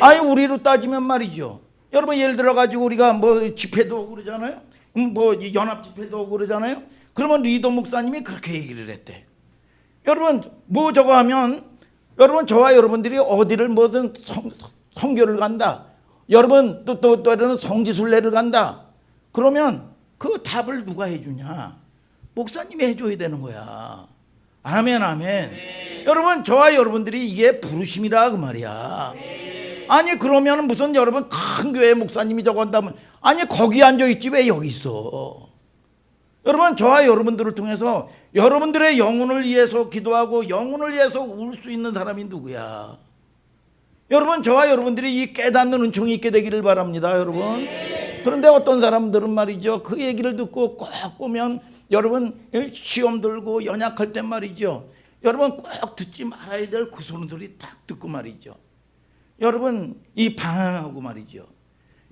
아니 우리로 따지면 말이죠. 여러분 예를 들어 가지고 우리가 뭐 집회도 오고 그러잖아요. 뭐 연합 집회도 오고 그러잖아요. 그러면 리더 목사님이 그렇게 얘기를 했대. 여러분 뭐 저거 하면 여러분 저와 여러분들이 어디를 뭐든 선교를 간다. 여러분 또 다른 성지순례를 간다. 그러면 그 답을 누가 해주냐? 목사님이 해줘야 되는 거야. 아멘 아멘. 여러분 저와 여러분들이 이게 부르심이라 그 말이야. 아니 그러면 무슨 여러분 큰 교회 목사님이 저거 한다면 아니 거기 앉아있지 왜 여기 있어? 여러분 저와 여러분들을 통해서 여러분들의 영혼을 위해서 기도하고 영혼을 위해서 울 수 있는 사람이 누구야? 여러분 저와 여러분들이 이 깨닫는 은총이 있게 되기를 바랍니다 여러분. 그런데 어떤 사람들은 말이죠 그 얘기를 듣고 꼭 보면 여러분 시험 들고 연약할 때 말이죠 여러분 꼭 듣지 말아야 될 그 소리들이 딱 듣고 말이죠 여러분 이 방황하고 말이죠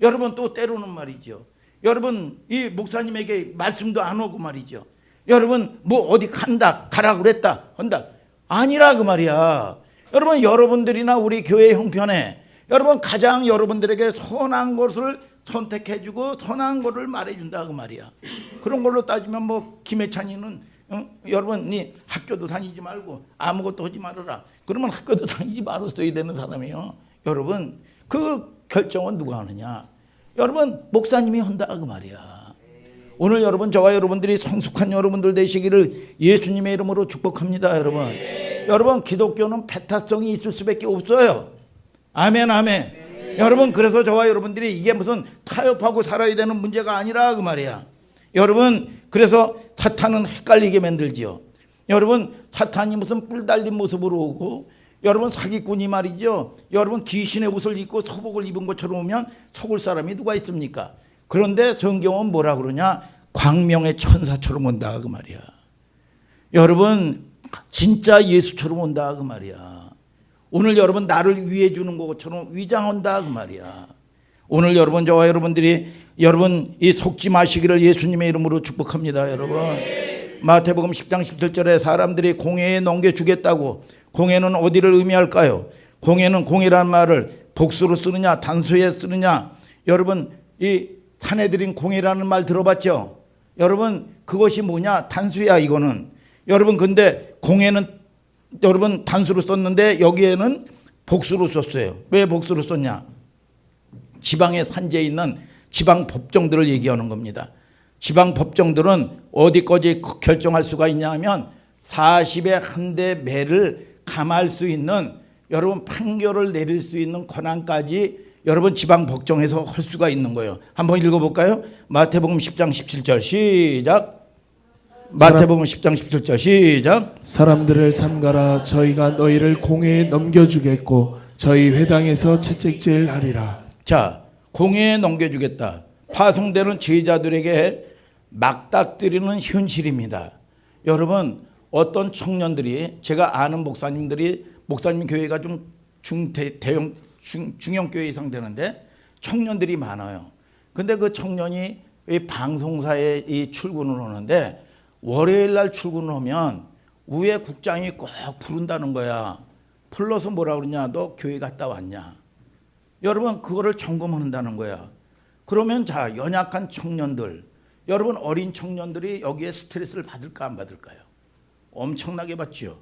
여러분 또 때로는 말이죠 여러분 이 목사님에게 말씀도 안 오고 말이죠 여러분 뭐 어디 간다 가라 그랬다 한다 아니라 그 말이야. 여러분 여러분들이나 우리 교회 형편에 여러분 가장 여러분들에게 선한 것을 선택해주고 선한 것을 말해준다 그 말이야. 그런 걸로 따지면 뭐 김해찬이는 여러분이 학교도 다니지 말고 아무것도 하지 말아라. 그러면 학교도 다니지 말았어야 되는 사람이에요. 여러분 그 결정은 누가 하느냐? 여러분 목사님이 한다 그 말이야. 오늘 여러분 저와 여러분들이 성숙한 여러분들 되시기를 예수님의 이름으로 축복합니다 여러분. 여러분 기독교는 배타성이 있을 수밖에 없어요. 아멘 아멘. 여러분 그래서 저와 여러분들이 이게 무슨 타협하고 살아야 되는 문제가 아니라 그 말이야. 여러분 그래서 사탄은 헷갈리게 만들지요. 여러분 사탄이 무슨 뿔 달린 모습으로 오고 여러분 사기꾼이 말이죠. 여러분 귀신의 옷을 입고 소복을 입은 것처럼 오면 속을 사람이 누가 있습니까? 그런데 성경은 뭐라 그러냐? 광명의 천사처럼 온다 그 말이야. 여러분 진짜 예수처럼 온다 그 말이야. 오늘 여러분 나를 위해 주는 것처럼 위장한다 그 말이야. 오늘 여러분 저와 여러분들이 여러분 이 속지 마시기를 예수님의 이름으로 축복합니다 여러분. 마태복음 10장 17절에 사람들이 공회에 넘겨주겠다고. 공회는 어디를 의미할까요? 공회는 공회란 말을 복수로 쓰느냐 단수에 쓰느냐. 여러분 이 사내들인 공회라는 말 들어봤죠? 여러분 그것이 뭐냐? 단수야 이거는. 여러분 근데 공회는 여러분 단수로 썼는데 여기에는 복수로 썼어요. 왜 복수로 썼냐? 지방의 산지에 있는 지방 법정들을 얘기하는 겁니다. 지방 법정들은 어디까지 결정할 수가 있냐 하면 40의 한 대 매를 감할 수 있는 여러분 판결을 내릴 수 있는 권한까지 여러분 지방 법정에서 할 수가 있는 거예요. 한번 읽어볼까요? 마태복음 10장 17절 시작. 마태복음 10장 17절 시작. 사람들을 삼가라. 저희가 너희를 공회에 넘겨주겠고 저희 회당에서 채찍질하리라. 자, 공회에 넘겨주겠다. 파송되는 제자들에게 막닥뜨리는 현실입니다. 여러분, 어떤 청년들이, 제가 아는 목사님 교회가 좀 중형 교회 이상 되는데 청년들이 많아요. 근데 그 청년이 이 방송사에 이 출근을 하는데 월요일 날 출근을 하면 위에 국장이 꼭 부른다는 거야. 불러서 뭐라 그러냐? 너 교회 갔다 왔냐? 여러분, 그거를 점검한다는 거야. 그러면 자, 연약한 청년들, 여러분 어린 청년들이 여기에 스트레스를 받을까 안 받을까요? 엄청나게 받죠.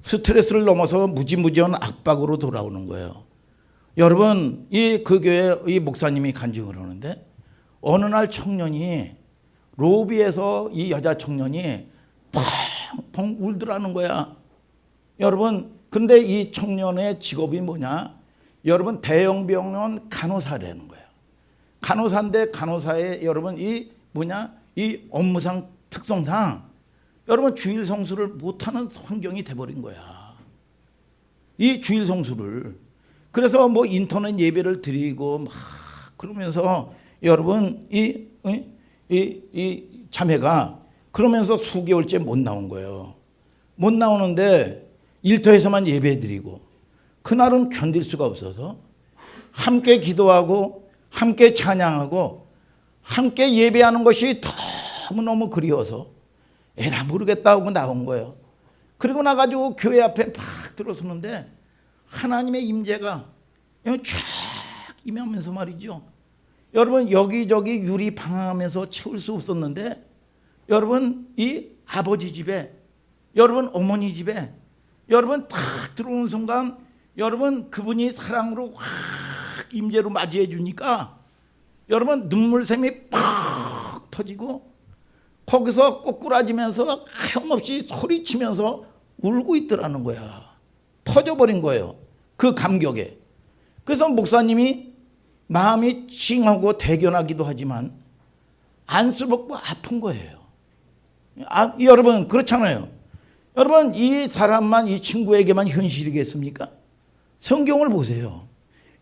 스트레스를 넘어서 무지무지한 압박으로 돌아오는 거예요. 여러분, 그 교회 이 목사님이 간증을 하는데 어느 날 청년이 로비에서 이 여자 청년이 펑펑 울더라는 거야. 여러분, 근데 이 청년의 직업이 뭐냐? 여러분, 대형 병원 간호사라는 거야. 간호사인데 간호사의 여러분 이 업무상 특성상 여러분 주일 성수를 못하는 환경이 돼버린 거야. 이 주일 성수를. 그래서 뭐 인터넷 예배를 드리고 막 그러면서 여러분 이 자매가 그러면서 수개월째 못 나온 거예요. 못 나오는데 일터에서만 예배 드리고 그날은 견딜 수가 없어서 함께 기도하고 함께 찬양하고 함께 예배하는 것이 너무너무 그리워서 에라 모르겠다 하고 나온 거예요. 그리고 나가지고 교회 앞에 막 들어서는데 하나님의 임재가 쫙 임하면서 말이죠. 여러분 여기저기 유리 방황하면서 채울 수 없었는데 여러분 이 아버지 집에 여러분 어머니 집에 여러분 딱 들어오는 순간 여러분 그분이 사랑으로 확 임재로 맞이해 주니까 여러분 눈물샘이 팍 터지고 거기서 꼬꾸라지면서 하염없이 소리치면서 울고 있더라는 거야. 터져버린 거예요. 그 감격에. 그래서 목사님이 마음이 찡하고 대견하기도 하지만 안쓰럽고 아픈 거예요. 여러분 그렇잖아요. 여러분 이 사람만 이 친구에게만 현실이겠습니까? 성경을 보세요.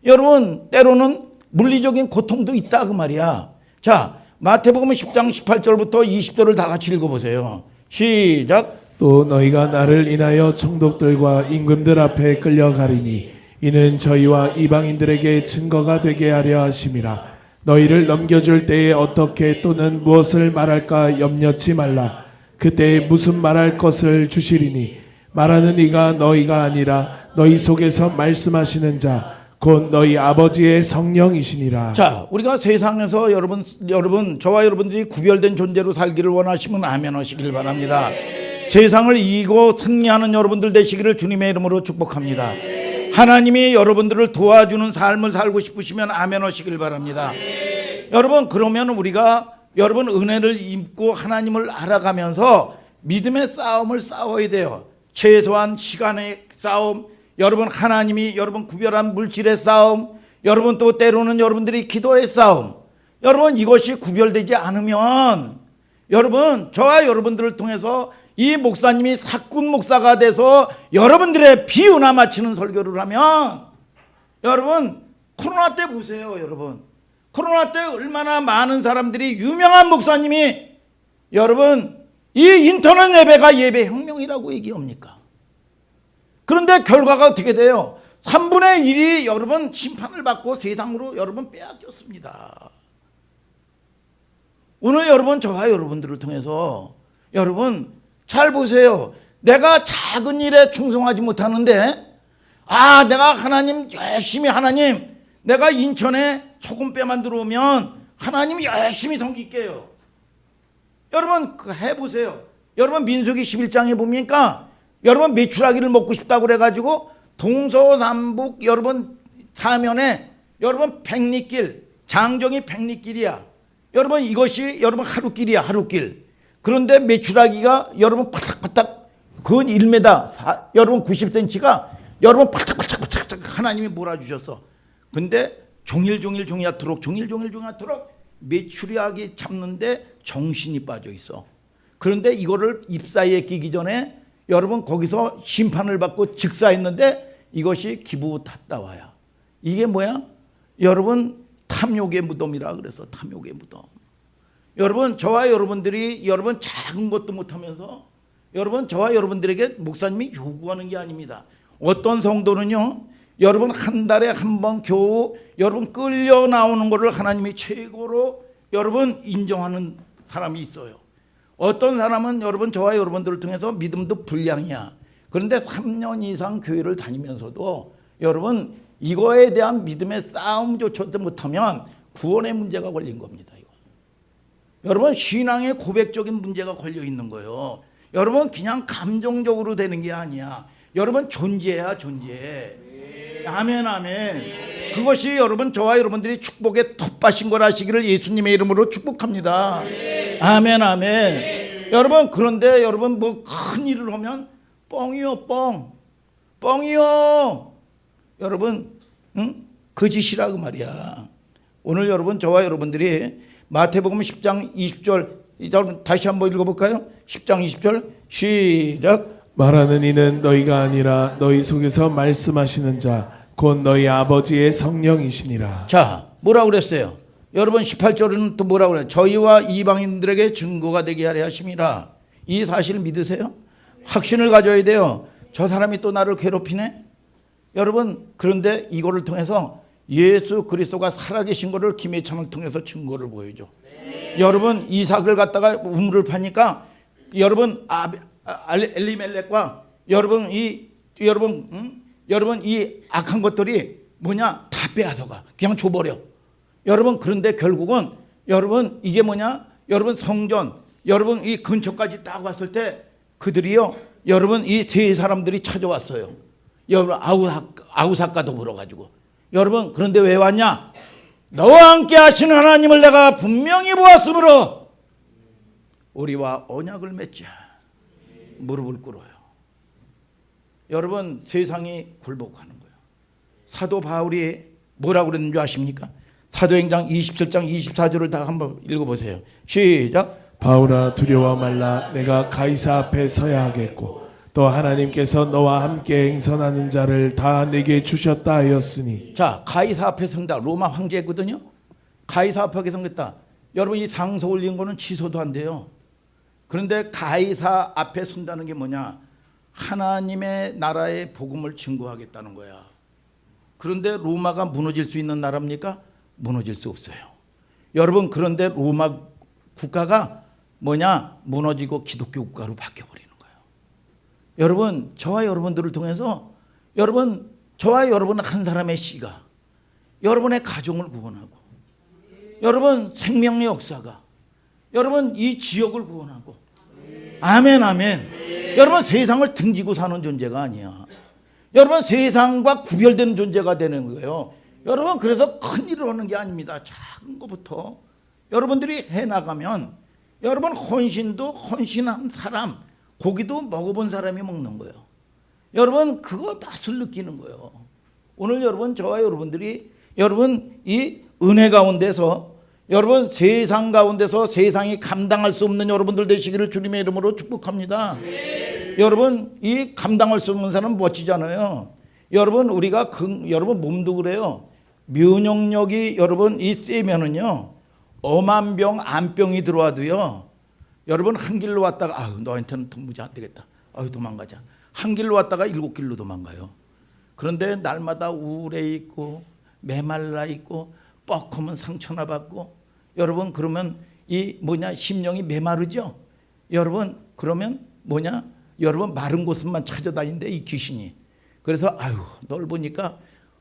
여러분 때로는 물리적인 고통도 있다 그 말이야. 자, 마태복음 10장 18절부터 20절을 다 같이 읽어보세요. 시작. 또 너희가 나를 인하여 총독들과 임금들 앞에 끌려가리니 이는 저희와 이방인들에게 증거가 되게 하려 하심이라. 너희를 넘겨줄 때에 어떻게 또는 무엇을 말할까 염려치 말라. 그때에 무슨 말할 것을 주시리니 말하는 이가 너희가 아니라 너희 속에서 말씀하시는 자 곧 너희 아버지의 성령이시니라. 자, 우리가 세상에서 여러분 저와 여러분들이 구별된 존재로 살기를 원하시면 아멘 하시길 바랍니다. 세상을 이기고 승리하는 여러분들 되시기를 주님의 이름으로 축복합니다. 하나님이 여러분들을 도와주는 삶을 살고 싶으시면 아멘 하시길 바랍니다. 여러분 그러면 우리가 여러분 은혜를 입고 하나님을 알아가면서 믿음의 싸움을 싸워야 돼요. 최소한 시간의 싸움, 여러분 하나님이 여러분 구별한 물질의 싸움, 여러분 또 때로는 여러분들이 기도의 싸움. 여러분 이것이 구별되지 않으면 여러분 저와 여러분들을 통해서 이 목사님이 사꾼 목사가 돼서 여러분들의 비유나 맞추는 설교를 하면 여러분 코로나 때 보세요. 여러분 코로나 때 얼마나 많은 사람들이 유명한 목사님이 여러분 이 인터넷 예배가 예배 혁명이라고 얘기합니까? 그런데 결과가 어떻게 돼요? 3분의 1이 여러분 심판을 받고 세상으로 여러분 빼앗겼습니다. 오늘 여러분 저와 여러분들을 통해서 여러분 잘 보세요. 내가 작은 일에 충성하지 못하는데 내가 하나님 열심히 내가 인천에 소금배만 들어오면 하나님이 열심히 섬길게요. 여러분 해보세요. 여러분 민수기 11장에 보니까 여러분 메추라기를 먹고 싶다고 그래가지고 동서남북 여러분 사면에 여러분 백리길 장정이 백리길이야. 여러분 이것이 여러분 하루길이야 하루길. 그런데 메추라기가 여러분 파닥파닥 근 1m 여러분 90cm가 여러분 파닥파닥 하나님이 몰아주셨어. 근데 종일종일 종이ato록 메추라기 잡는데 정신이 빠져 있어. 그런데 이거를 ip사에 끼기 전에 여러분 거기서 심판을 받고 즉사했는데 이것이 기부 탔다와야. 이게 뭐야? 여러분 탐욕의 무덤이라 그래서 탐욕의 무덤. 여러분 저와 여러분들이 여러분 작은 것도 못하면서 여러분 저와 여러분들에게 목사님이 요구하는 게 아닙니다. 어떤 성도는요, 여러분 한 달에 한 번 겨우 여러분 끌려 나오는 것을 하나님이 최고로 여러분 인정하는 사람이 있어요. 어떤 사람은 여러분 저와 여러분들을 통해서 믿음도 불량이야. 그런데 3년 이상 교회를 다니면서도 여러분 이거에 대한 믿음의 싸움조차도 못하면 구원의 문제가 걸린 겁니다. 이거. 여러분 신앙의 고백적인 문제가 걸려 있는 거예요. 여러분 그냥 감정적으로 되는 게 아니야. 여러분 존재야 존재. 아멘 아멘. 그것이 여러분 저와 여러분들이 축복의 텃밭인 걸 아시기를 예수님의 이름으로 축복합니다. 아멘 아멘. 여러분 그런데 여러분 뭐 큰 일을 하면 뻥이요 뻥. 뻥이요. 여러분 거짓이라 그 말이야. 오늘 여러분 저와 여러분들이 마태복음 10장 20절 다시 한번 읽어볼까요? 10장 20절 시작. 말하는 이는 너희가 아니라 너희 속에서 말씀하시는 자 곧 너희 아버지의 성령이시니라. 자 뭐라고 그랬어요? 여러분 18절은 또 뭐라고 그래요? 저희와 이방인들에게 증거가 되게 하려 하심이라. 이 사실을 믿으세요? 확신을 가져야 돼요. 저 사람이 또 나를 괴롭히네? 여러분 그런데 이거를 통해서 예수 그리스도가 살아계신 것을 김혜창을 통해서 증거를 보여줘. 여러분 이삭을 갖다가 우물을 파니까 여러분 엘리멜렉과 여러분 이 악한 것들이 뭐냐 다 빼앗아가 그냥 줘버려. 여러분 그런데 결국은 여러분 이게 뭐냐 여러분 성전 여러분 이 근처까지 딱 왔을 때 그들이요 여러분 이 세 사람들이 찾아왔어요. 여러분 아우사가도 물어가지고 여러분 그런데 왜 왔냐? 너와 함께 하시는 하나님을 내가 분명히 보았으므로 우리와 언약을 맺자. 무릎을 꿇어요. 여러분 세상이 굴복하는 거예요. 사도 바울이 뭐라고 그랬는 줄 아십니까? 사도행전 27장 24절을 다 한번 읽어보세요. 시작. 바울아 두려워 말라. 내가 가이사 앞에 서야 하겠고 또 하나님께서 너와 함께 행선하는 자를 다 내게 주셨다 하였으니. 자 가이사 앞에 선다. 로마 황제거든요. 가이사 앞에 선겠다. 여러분 이 상소 올린 거는 취소도 안 돼요. 그런데 가이사 앞에 선다는 게 뭐냐? 하나님의 나라의 복음을 증거하겠다는 거야. 그런데 로마가 무너질 수 있는 나라입니까? 무너질 수 없어요. 여러분 그런데 로마 국가가 뭐냐? 무너지고 기독교 국가로 바뀌어버리는 거예요. 여러분 저와 여러분들을 통해서 여러분 저와 여러분 한 사람의 씨가 여러분의 가정을 구원하고 여러분 생명의 역사가 여러분 이 지역을 구원하고 아멘 아멘. 여러분 세상을 등지고 사는 존재가 아니야. 여러분 세상과 구별되는 존재가 되는 거예요. 여러분 그래서 큰 일을 하는 게 아닙니다. 작은 것부터 여러분들이 해나가면 여러분 헌신한 사람 고기도 먹어본 사람이 먹는 거예요. 여러분 그거 맛을 느끼는 거예요. 오늘 여러분 저와 여러분들이 여러분 이 은혜 가운데서 여러분 세상 가운데서 세상이 감당할 수 없는 여러분들 되시기를 주님의 이름으로 축복합니다. 여러분 이 감당할 수 없는 사람 멋지잖아요. 여러분 우리가 여러분 몸도 그래요. 면역력이 여러분 이 세면은요 엄한 병 암병이 들어와도요 여러분 한 길로 왔다가 아유 너한테는 도무지 안 되겠다. 아유 도망가자. 한 길로 왔다가 7길로 도망가요. 그런데 날마다 우울해 있고 메말라 있고 뻑하면 상처나 받고 여러분 그러면 이 뭐냐 심령이 메마르죠. 여러분 그러면 뭐냐 여러분 마른 곳만 찾아다니는데 이 귀신이 그래서 아유 널 보니까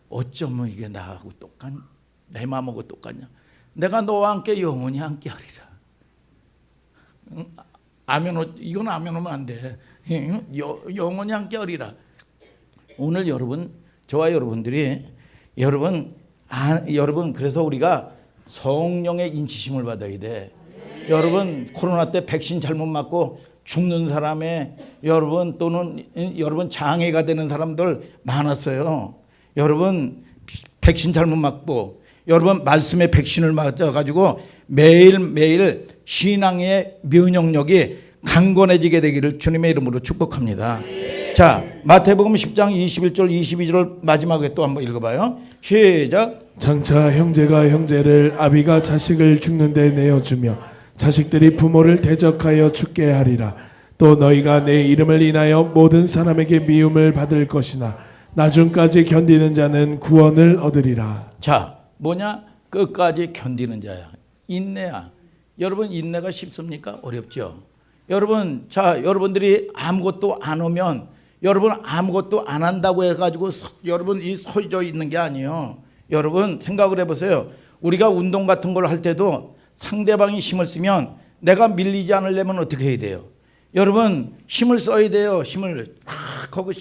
어쩌면 이게 나하고 내 마음하고 똑같냐. 내가 너와 함께 영원히 함께 하리라. 이건 아멘하면 안 돼. 영원히 함께 하리라. 오늘 여러분 저와 여러분들이 여러분 그래서 우리가 성령의 인치심을 받아야 돼. 여러분 코로나 때 백신 잘못 맞고 죽는 사람의 여러분 또는 여러분 장애가 되는 사람들 많았어요. 여러분 백신 잘못 맞고 여러분 말씀의 백신을 맞아가지고 매일매일 신앙의 면역력이 강건해지게 되기를 주님의 이름으로 축복합니다. 자, 마태복음 10장 21절 22절 마지막에 또 한번 읽어봐요. 시작. 장차 형제가 형제를, 아비가 자식을 죽는 데 내어주며 자식들이 부모를 대적하여 죽게 하리라. 또 너희가 내 이름을 인하여 모든 사람에게 미움을 받을 것이나 나중까지 견디는 자는 구원을 얻으리라. 자, 뭐냐? 끝까지 견디는 자야. 인내야. 여러분, 인내가 쉽습니까? 어렵죠. 여러분, 자, 여러분들이 아무것도 안 오면, 여러분 아무것도 안 한다고 해가지고 여러분 이 서져 있는 게 아니에요. 여러분 생각을 해보세요. 우리가 운동 같은 걸 할 때도 상대방이 힘을 쓰면 내가 밀리지 않으려면 어떻게 해야 돼요? 여러분 힘을 써야 돼요. 힘을 거기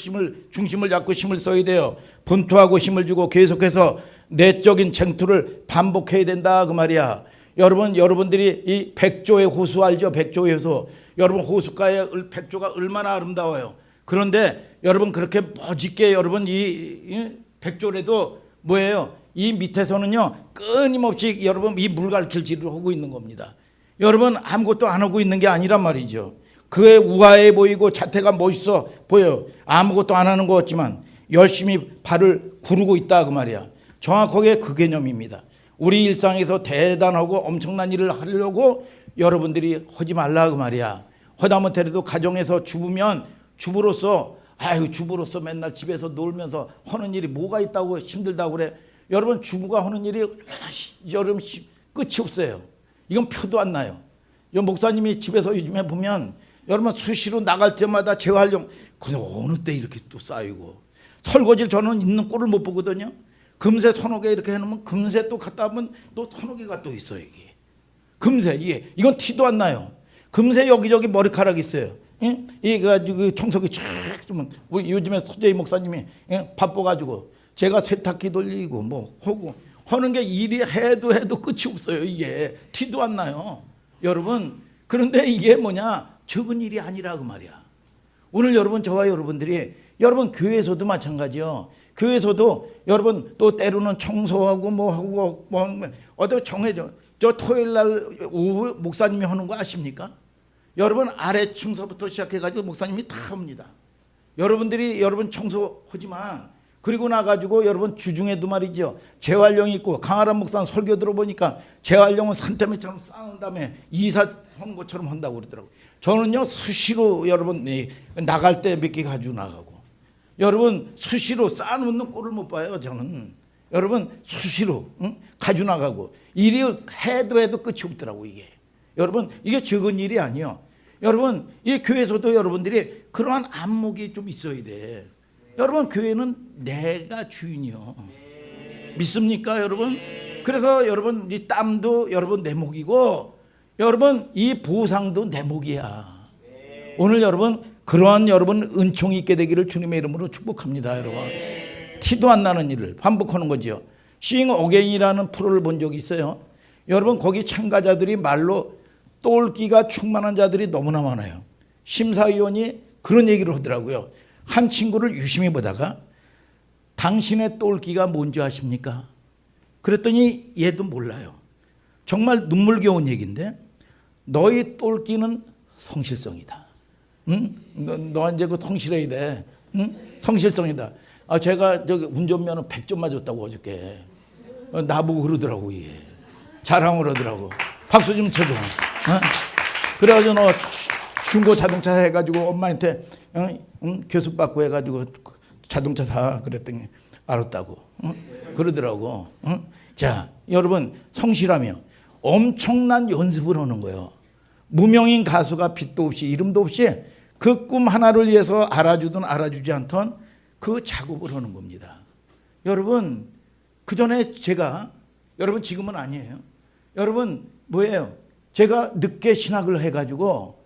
중심을 잡고 힘을 써야 돼요. 분투하고 힘을 주고 계속해서 내적인 쟁투를 반복해야 된다 그 말이야. 여러분들이 이 백조의 호수 알죠? 백조의 호수. 여러분 호숫가에 백조가 얼마나 아름다워요. 그런데 여러분 그렇게 멋있게 여러분 이 백조래도 뭐예요? 이 밑에서는요 끊임없이 여러분 이 물갈퀴질을 하고 있는 겁니다. 여러분 아무것도 안 하고 있는 게 아니란 말이죠. 그의 우아해 보이고 자태가 멋있어 보여요. 아무것도 안 하는 것 같지만 열심히 발을 구르고 있다 그 말이야. 정확하게 그 개념입니다. 우리 일상에서 대단하고 엄청난 일을 하려고 여러분들이 하지 말라 그 말이야. 하다못해도 가정에서 주부로서 맨날 집에서 놀면서 하는 일이 뭐가 있다고 힘들다고 그래. 여러분 주부가 하는 일이 여러분 끝이 없어요. 이건 표도 안 나요. 목사님이 집에서 요즘에 보면 여러분 수시로 나갈 때마다 재활용 그냥 어느 때 이렇게 또 쌓이고 설거지를 저는 있는 꼴을 못 보거든요. 금세 서너 개 이렇게 해놓으면 금세 또 갔다 오면 또 서너 개가 또 있어요. 이게 금세 이건 티도 안 나요. 금세 여기저기 머리카락 있어요. 예? 이 가지고 청소기 쫙 좀 요즘에 서재희 목사님이 바빠가지고 제가 세탁기 돌리고 뭐 하고 하는 게 일이 해도 끝이 없어요. 이게 티도 안 나요. 여러분 그런데 이게 뭐냐 적은 일이 아니라 그 말이야. 오늘 여러분 저와 여러분들이 여러분 교회에서도 마찬가지요. 교회에서도 여러분 또 때로는 청소하고 뭐 하고 뭐 어디 정해져. 저 토요일 날 오후 목사님이 하는 거 아십니까? 여러분 아래 층서부터 시작해가지고 목사님이 다 합니다. 여러분들이 여러분 청소하지만 그리고 나가지고 여러분 주중에도 말이죠. 재활용 있고 강아람 목사님 설교 들어보니까 재활용은 산더미처럼 쌓은 다음에 이사하는 것처럼 한다고 그러더라고요. 저는요 수시로 여러분 나갈 때 몇 개 가지고 나가고 여러분 수시로 쌓아놓는 꼴을 못 봐요. 저는 여러분 수시로 가지고 나가고 일이 해도 끝이 없더라고 이게. 여러분 이게 적은 일이 아니요. 여러분 이 교회에서도 여러분들이 그러한 안목이 좀 있어야 돼. 여러분 교회는 내가 주인이요. 믿습니까 여러분? 그래서 여러분 이 땀도 여러분 내 몫이고 여러분 이 보상도 내 몫이야. 오늘 여러분 그러한 여러분 은총이 있게 되기를 주님의 이름으로 축복합니다. 여러분 티도 안 나는 일을 반복하는 거죠. Sing Again이라는 프로를 본 적이 있어요. 여러분 거기 참가자들이 말로 똘끼가 충만한 자들이 너무나 많아요. 심사위원이 그런 얘기를 하더라고요. 한 친구를 유심히 보다가 당신의 똘끼가 뭔지 아십니까? 그랬더니 얘도 몰라요. 정말 눈물겨운 얘기인데 너희 똘끼는 성실성이다. 응? 너 이제 그 성실해야 돼. 응? 성실성이다. 제가 저기 운전면허 100점 맞았다고 어저께 나보고 그러더라고 이게. 자랑을 하더라고. 박수 좀 쳐줘. 그래가지고 너 중고 자동차 해가지고 엄마한테 교습 받고 해가지고 자동차 사 그랬더니 알았다고 그러더라고. 자 여러분 성실하며 엄청난 연습을 하는 거예요. 무명인 가수가 빛도 없이 이름도 없이 그 꿈 하나를 위해서 알아주든 알아주지 않던 그 작업을 하는 겁니다. 여러분 그 전에 제가 여러분 지금은 아니에요. 여러분 뭐예요? 제가 늦게 신학을 해가지고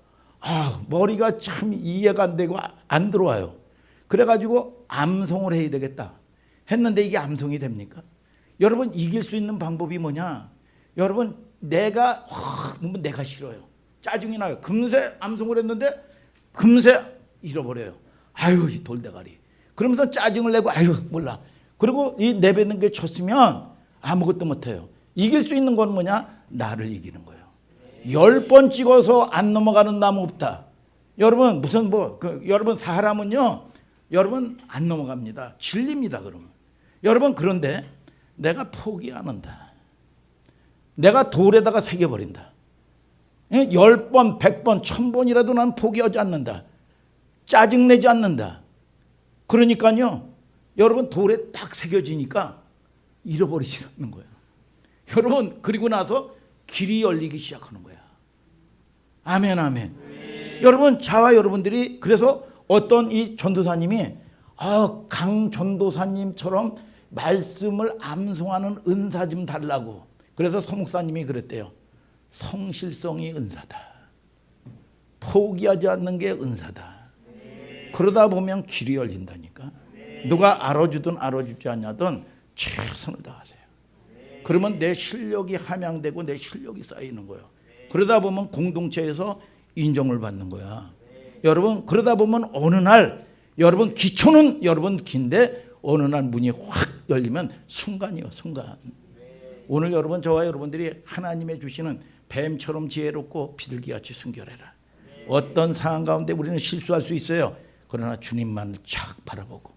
머리가 참 이해가 안 되고 안 들어와요. 그래가지고 암송을 해야 되겠다 했는데 이게 암송이 됩니까? 여러분 이길 수 있는 방법이 뭐냐? 여러분 내가 싫어요. 짜증이 나요. 금세 암송을 했는데 금세 잃어버려요. 아유 이 돌대가리. 그러면서 짜증을 내고 아유 몰라. 그리고 이 내뱉는 게 쳤으면 아무것도 못해요. 이길 수 있는 건 뭐냐? 나를 이기는 거예요. 10번 찍어서 안 넘어가는 나무 없다. 여러분 무슨 여러분 사람은요, 여러분 안 넘어갑니다. 질립니다. 그러면 여러분, 그런데 내가 포기 안 한다. 내가 돌에다가 새겨버린다. 10번, 100번, 1000번이라도 난 포기하지 않는다. 짜증내지 않는다. 그러니까요, 여러분 돌에 딱 새겨지니까 잃어버리지 않는 거예요. 여러분, 그리고 나서 길이 열리기 시작하는 거야. 아멘, 아멘. 여러분, 저와 여러분들이 그래서 어떤 이 전도사님이 강 전도사님처럼 말씀을 암송하는 은사 좀 달라고. 그래서 서목사님이 그랬대요. 성실성이 은사다. 포기하지 않는 게 은사다. 그러다 보면 길이 열린다니까. 누가 알아주든 알아주지 않냐든 최선을 다하세요. 그러면 내 실력이 함양되고 내 실력이 쌓이는 거예요. 그러다 보면 공동체에서 인정을 받는 거야. 여러분, 그러다 보면 어느 날, 여러분 기초는 여러분 긴데 어느 날 문이 확 열리면 순간이요, 순간. 오늘 여러분, 저와 여러분들이 하나님의 주시는 뱀처럼 지혜롭고 비둘기같이 순결해라. 어떤 상황 가운데 우리는 실수할 수 있어요. 그러나 주님만을 쫙 바라보고,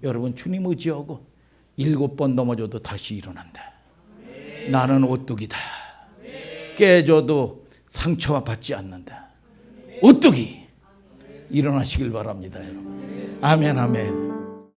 여러분 주님 의지하고 7번 넘어져도 다시 일어난다. 나는 오뚜기다. 깨져도 상처와 받지 않는다. 오뚜기 일어나시길 바랍니다, 여러분. 아멘, 아멘.